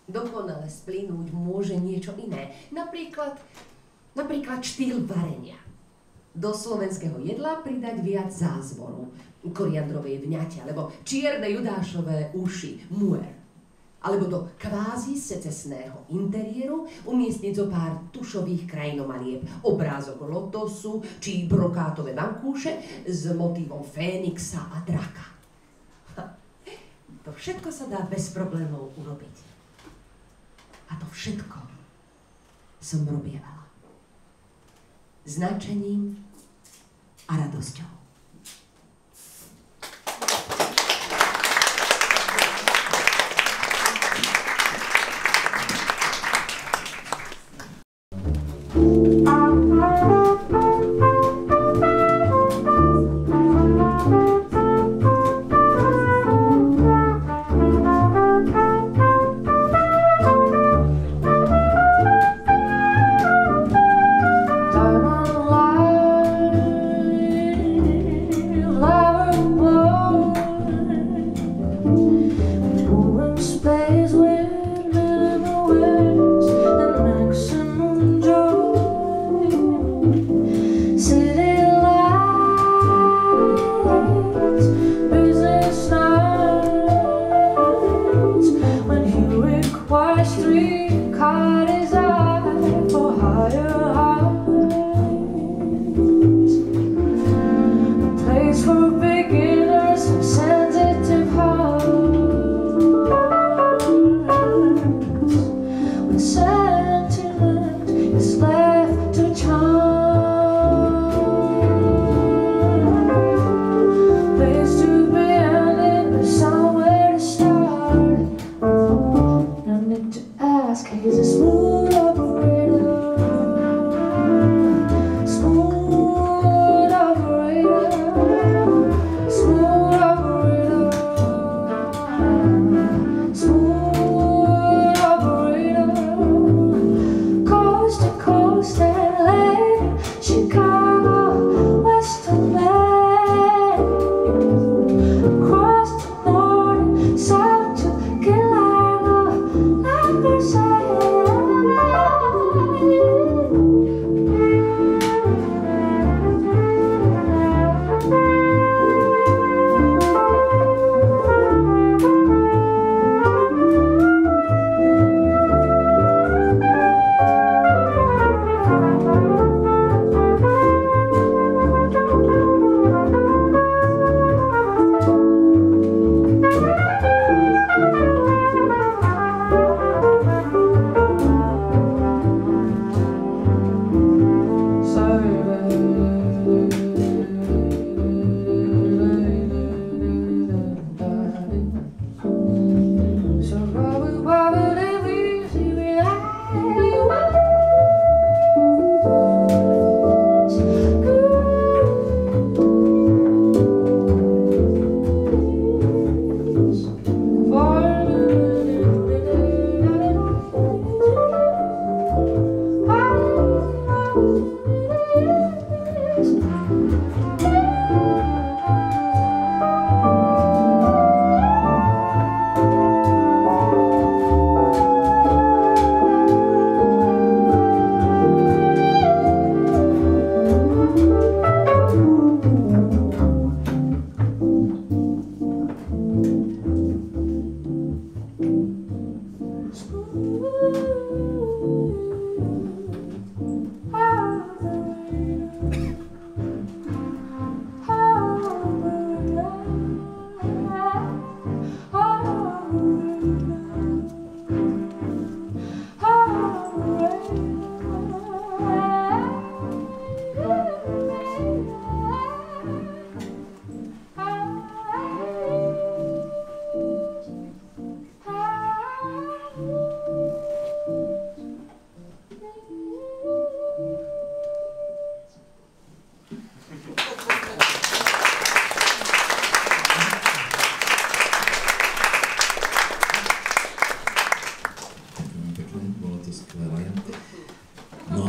Dokonale splynúť môže niečo iné, napríklad štýl varenia. Do slovenského jedla pridať viac zázvoru, koriandrovej vňate, alebo čierne judášové uši, muer. Alebo do kvázi secesného interiéru umiestniť zo pár tušových krajinomalieb, obrázok lotosu či brokátové vankúše s motívom fénixa a draka. To všetko sa dá bez problémov urobiť. A A to všetko som robievala. Značením a radosťou.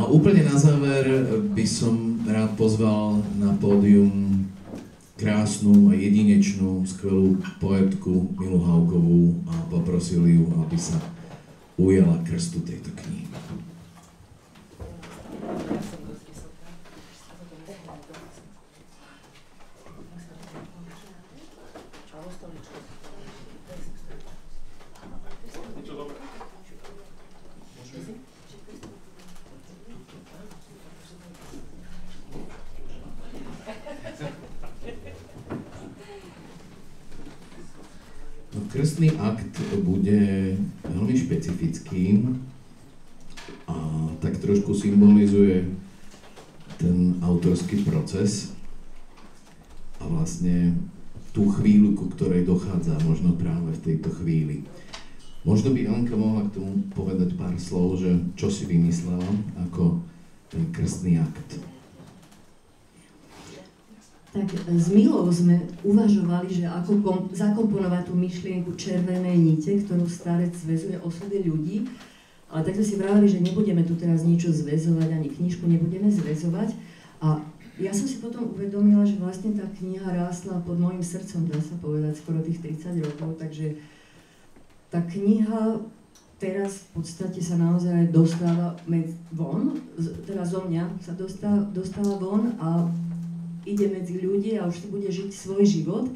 Úplne na záver by som rád pozval na pódium krásnu a jedinečnú, skvelú poetku Milu Haukovú a poprosil ju, aby sa ujala krstu tejto knihy. Krstný akt bude veľmi špecifický. trošku symbolizuje ten autorský proces a vlastne tú chvíľu, ku ktorej dochádza možno práve v tejto chvíli. Možno by Elenka mohla k tomu povedať pár slov, že čo si vymyslela ako ten krstný akt. Tak s Milou sme uvažovali, že ako zakomponovať tú myšlienku červenej nite, ktorú starec zväzuje osudy ľudí. Ale tak sme si vravili, že nebudeme tu teraz niečo zväzovať, ani knižku nebudeme zväzovať. A ja som si potom uvedomila, že vlastne tá kniha rástla pod môjim srdcom, dá sa povedať, skoro tých 30 rokov. Takže tá kniha teraz v podstate sa naozaj dostáva von, teda zo mňa sa dostáva von a ide medzi ľudí a už si bude žiť svoj život.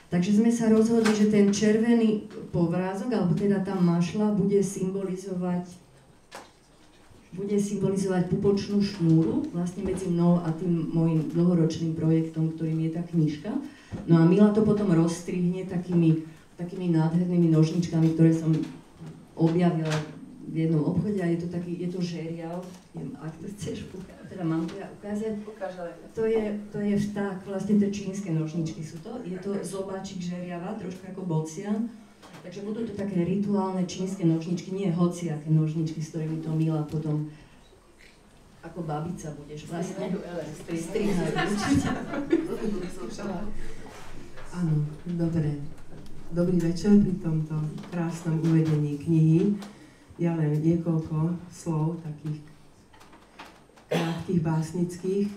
Takže sme sa rozhodli, že ten červený povrázok, alebo teda tá mašľa, bude symbolizovať pupočnú šnúru vlastne medzi mnou a tým môjim dlhoročným projektom, ktorým je tá knižka. No a Mila to potom rozstrihne takými nádhernými nožničkami, ktoré som objavila v jednom obchode a je to žeriav, ak to chceš ukázať, teda mám to ja ukázať. To je vták, vlastne tie čínske nožničky sú to. Je to zobáčik žeriava, trošku ako bocian. Takže budú to také rituálne čínske nožničky, nie hociaké nožničky, s ktorými to Mila potom ako babica budeš vlastne strihajú. Áno, dobre. Dobrý večer pri tomto krásnom uvedení knihy. Ja len niekoľko slov, takých krátkych básnických,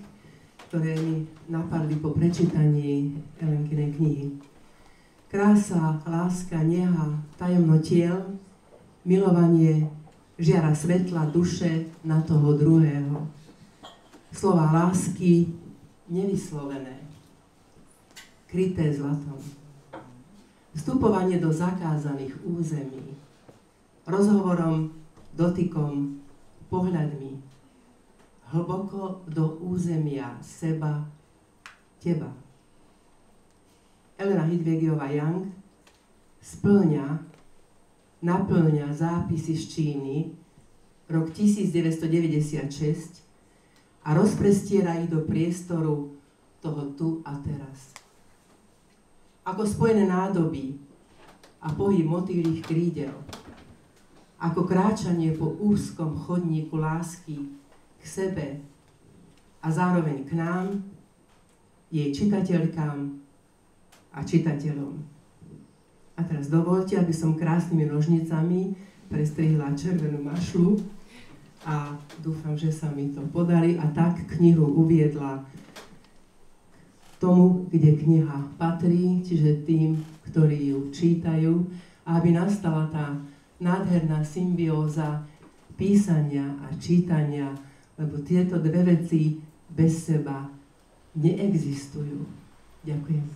ktoré mi napadli po prečítaní Elenkinej knihy. Krása, láska, neha, tajomnotiel, milovanie, žiara svetla duše na toho druhého. Slova lásky nevyslovené, kryté zlatom. Vstupovanie do zakázaných území, rozhovorom, dotykom, pohľadmi, hlboko do územia seba, teba. Elena Hidvegiová-Young naplňa zápisy z Číny, rok 1996 a rozprestiera ich do priestoru toho tu a teraz. Ako spojené nádoby a pohyb motýlych krídel, ako kráčanie po úzkom chodníku lásky k sebe a zároveň k nám, jej čitateľkám a čitateľom. A teraz dovoľte, aby som krásnymi nožnicami prestrihla červenú mašľu a dúfam, že sa mi to podarí a tak knihu uviedla tomu, kde kniha patrí, čiže tým, ktorí ju čítajú, a aby nastala tá nádherná symbióza písania a čítania, lebo tieto dve veci bez seba neexistujú. Ďakujem.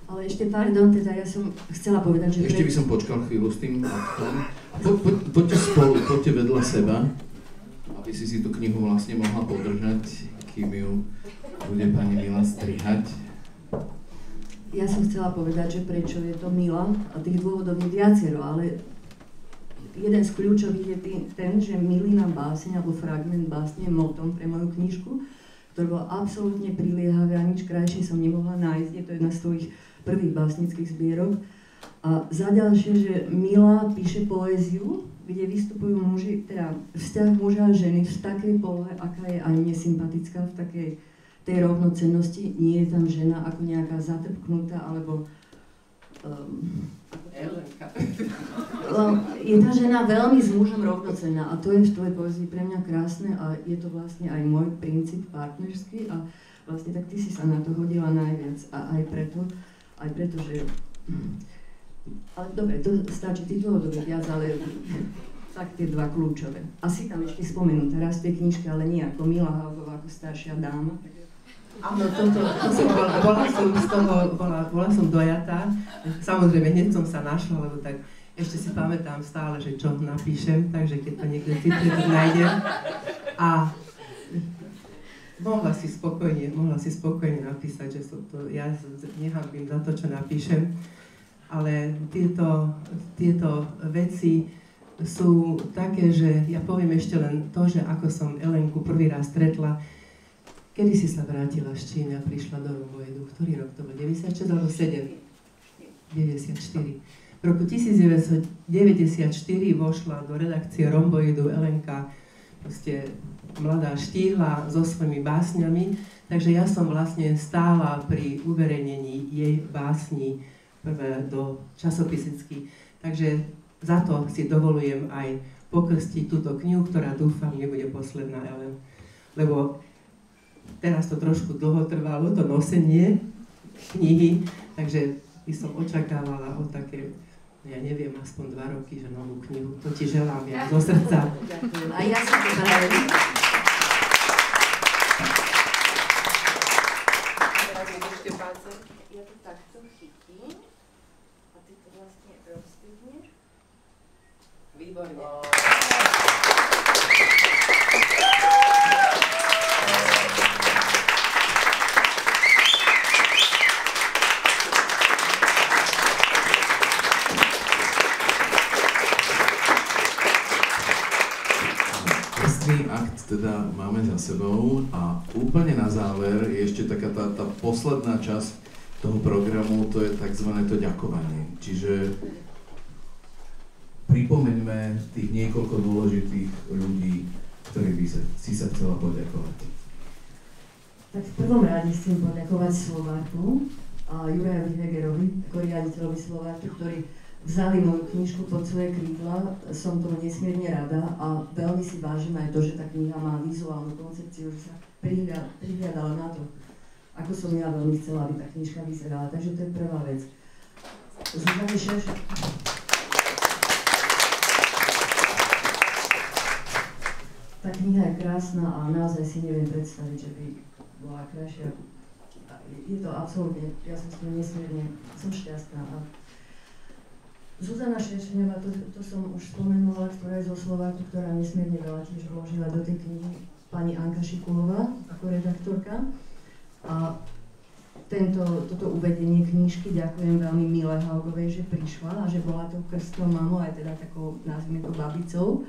Ale ešte pardon, teda ja som chcela povedať, že... Ešte by som počkal chvíľu s tým aktom. Poďte spolu, poďte vedľa seba, aby si tú knihu vlastne mohla podržať, kým ju bude pani Mila strihať. Ja som chcela povedať, že prečo je to Mila, a tých dôvodov je viacero, ale jeden z kľúčových je ten, že Milina báseň alebo fragment básne je motom pre moju knižku, ktorý bol absolútne priliehavý a nič krajšie som nemohla nájsť. Je to jedna z tvojich prvých básnických zbierok. A za ďalšie, že Mila píše poéziu, kde vystupujú muži, teda vzťah muža a ženy v takej polohe, aká je aj mne sympatická, v takej tej rovnocennosti. Nie je tam žena ako nejaká zatrpknutá, alebo je tá žena veľmi s mužom rovnocenná a to je v tvojej poézii pre mňa krásne a je to vlastne aj môj princíp partnerský a vlastne tak ty si sa na to hodila najviac a aj preto, že... Ale dobre, to stačí, ty dôvodov je viac, ale tak tie dva kľúčové. Asi tam ešte spomenú teraz v tej knižke, ale nie ako Mila Haufová, ako staršia dáma. Áno, bola som dojatá. Samozrejme, hneď som sa našla, lebo tak ešte si pamätám stále, že čo napíšem, takže keď to niekto cituje, tak nájdem. A mohla si spokojne napísať, že ja nehanbím za to, čo napíšem, ale tieto veci sú také, že ja poviem ešte len to, že ako som Elenku prvý raz stretla, kedy si sa vrátila z Číny a prišla do Rhomboidu. Ktorý rok to bol? 96 alebo 7? 94. V roku 1994 vošla do redakcie Rhomboidu Elenka, proste mladá štíhla so svojimi básňami, takže ja som vlastne stála pri uverejnení jej básní prvé do časopisicky. Takže za to si dovolujem aj pokrstiť túto knihu, ktorá dúfam nebude posledná, Ellen. Lebo teraz to trošku dlho trvalo, to nosenie knihy, takže by som očakávala o také, ja neviem, aspoň 2 roky, že novú knihu. To ti želám ja zo srdca. Ďakujem. A ja sa to prajem. Ja to takto chytím a ty to vlastne rozstihneš. Výborne. Akt teda máme za sebou a úplne na záver je ešte taká tá posledná časť toho programu, to je takzvané to ďakovanie. Čiže pripomeňme tých niekoľko dôležitých ľudí, ktorým by si sa chcela poďakovať. Tak v prvom rade chcem poďakovať Slováku a Jurajovi Hegerovi, ako riaditeľovi Slováku, ktorý vzali moju knižku pod svoje krídla, som tomu nesmierne rada a veľmi si vážim aj to, že tá kniha má vizuálnu koncepciu, že sa prihľadala na to, ako som ja veľmi chcela, aby tá knižka vyzerala. Takže to je prvá vec. Zuzane Šerš. Tá kniha je krásna a naozaj si neviem predstaviť, že by bola krajšia. Je to absolútne, ja som s tým nesmierne, som šťastná. Zuzana Šeršeňová, to som už spomenula, ktorá je zo Slováku, ktorá nesmierne veľa tiež vložila do tej knihy, pani Anka Šikulová ako redaktorka. A toto uvedenie knižky ďakujem veľmi Mile Haugovej, že prišla a že bola tou krstnou mamou, aj teda takou, nazvime to, babicou.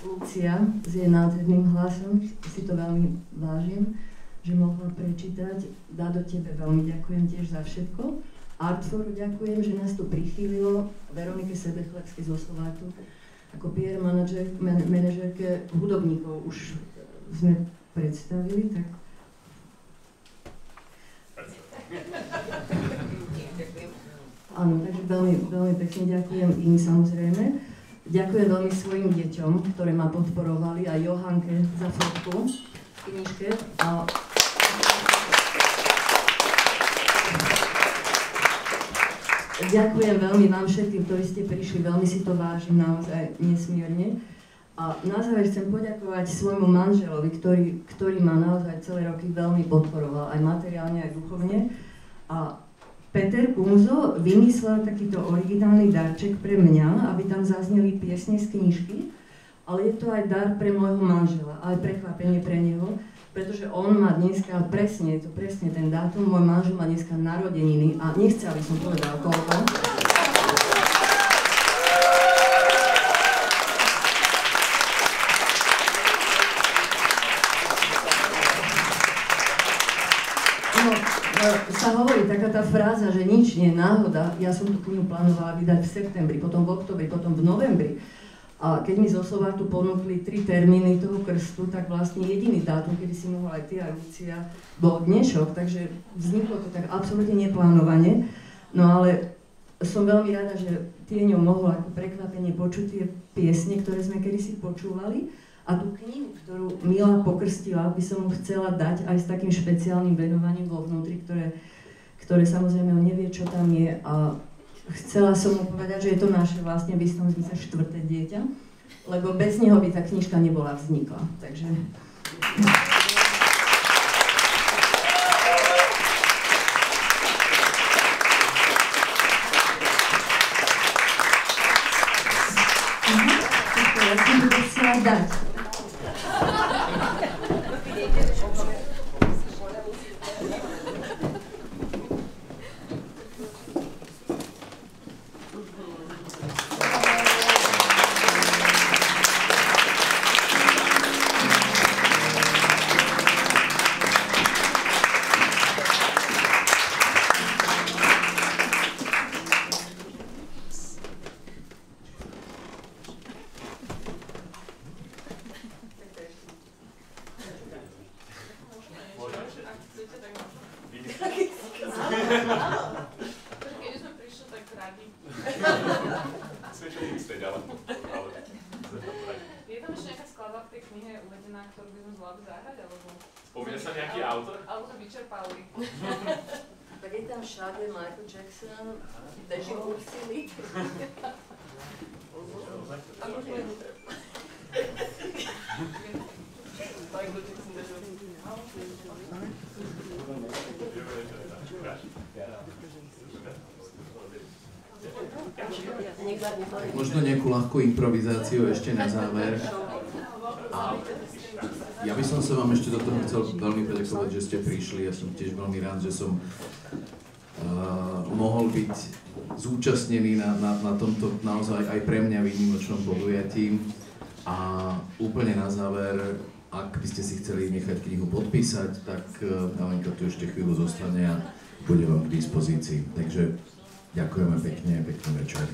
Lucia s jej nádherným hlasom, si to veľmi vážim, že mohla prečítať. Dado, tebe veľmi ďakujem tiež za všetko. Artforu ďakujem, že nás tu prichýlilo, Veronike Sebechlebskej zo Slováku, ako PR manažerke hudobníkov už sme predstavili, tak... Áno, takže veľmi, veľmi pekne ďakujem im samozrejme. Ďakujem veľmi svojim deťom, ktoré ma podporovali, a Johanke za fotku v knižke. A ďakujem veľmi vám všetkým, ktorí ste prišli, veľmi si to vážim naozaj nesmierne. A na záver chcem poďakovať svojmu manželovi, ktorý ma naozaj celé roky veľmi podporoval, aj materiálne, aj duchovne. A Peter Kunzo vymyslel takýto originálny darček pre mňa, aby tam zazneli piesne z knižky, ale je to aj dar pre môjho manžela, aj prekvapenie pre neho, pretože on má dneska presne, je to presne ten dátum, môj manžel má dneska narodeniny a nechce, aby som povedal koľko. Sa hovorí taká tá fráza, že nič nie je náhoda. Ja som tú knihu plánovala vydať v septembri, potom v októbri, potom v novembri. A keď mi zo Slováku ponúkli 3 termíny toho krstu, tak vlastne jediný dátum, kedy si mohla aj ty a Lucia, bol dnešok, takže vzniklo to tak absolútne neplánovane. No ale som veľmi rada, že Tieňo mohol ako prekvapenie počuť tie piesne, ktoré sme kedysi počúvali. A tú knihu, ktorú Mila pokrstila, by som mu chcela dať aj s takým špeciálnym venovaním vo vnútri, ktoré samozrejme on nevie, čo tam je. A chcela som mu povedať, že je to naše vlastne v istom zmysle 4. dieťa, lebo bez neho by tá knižka nebola vznikla. Takže... Ja som to chcela dať. Keď sme prišli, tak radi. Sviečo mixtape, ale... Je tam ešte nejaká skladba v tej knihe uvedená, ktorú by sme zvládli zahrať, alebo... Spomína sa nejaký autor? Alebo to vyčerpali. Tak je tam všade Michael Jackson, Deži Ursili. A možno je Michael Jackson, Deži Ursili. Možno nejakú ľahkú improvizáciu ešte na záver. A ja by som sa vám ešte do toho chcel veľmi poďakovať, že ste prišli. Ja som tiež veľmi rád, že som mohol byť zúčastnený na tomto naozaj aj pre mňa výnimočnom podujatí. A úplne na záver, ak by ste si chceli nechať knihu podpísať, tak Alenka tu ešte chvíľu zostane a bude vám k dispozícii. Takže ďakujeme pekne, pekný večer.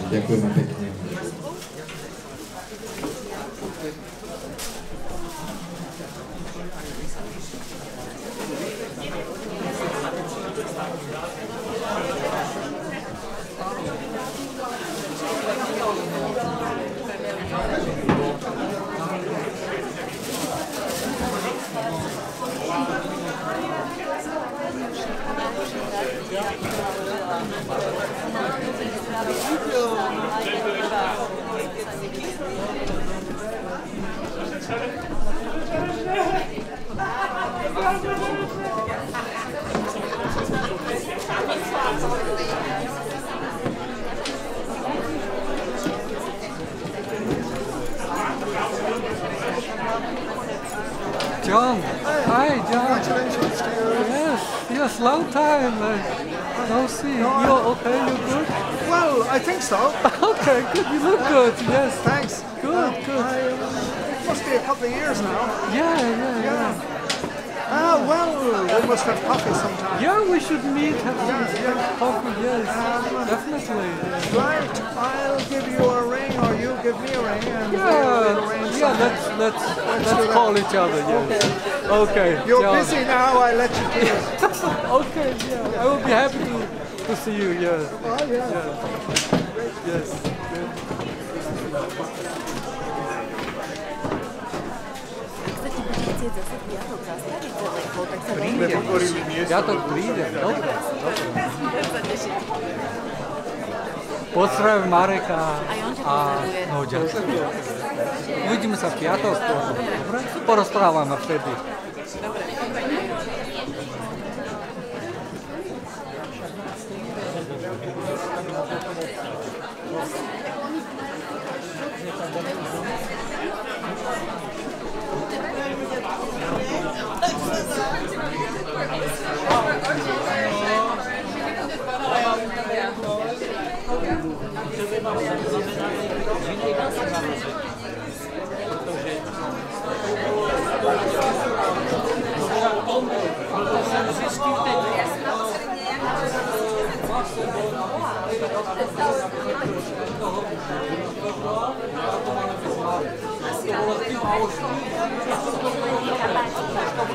Ďakujeme pekne. John, hi John. Congratulations to you. Yes, long time. No see. You're okay, you're good? Well, I think so. Okay, good, you look good, yes. Thanks. Good. It must be a couple of years now. Yeah. Well, we must have coffee sometime. Yeah, we should meet, have some coffee, yes. Definitely. Right, I'll give you a ring or you give me a ring. And let's call each other, yes. Okay. You're John. busy now, I'll let you do it. Okay, yeah. I will be happy to see you, yes. Oh, yeah. Yes. Piatok príde, dobre. Pozdravím Mareka a no ďakujem. Uvidíme sa v piatok, dobre? Porozprávame vtedy.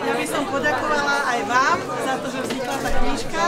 Ja by som poďakovala aj vám za to, že vznikla tá knižka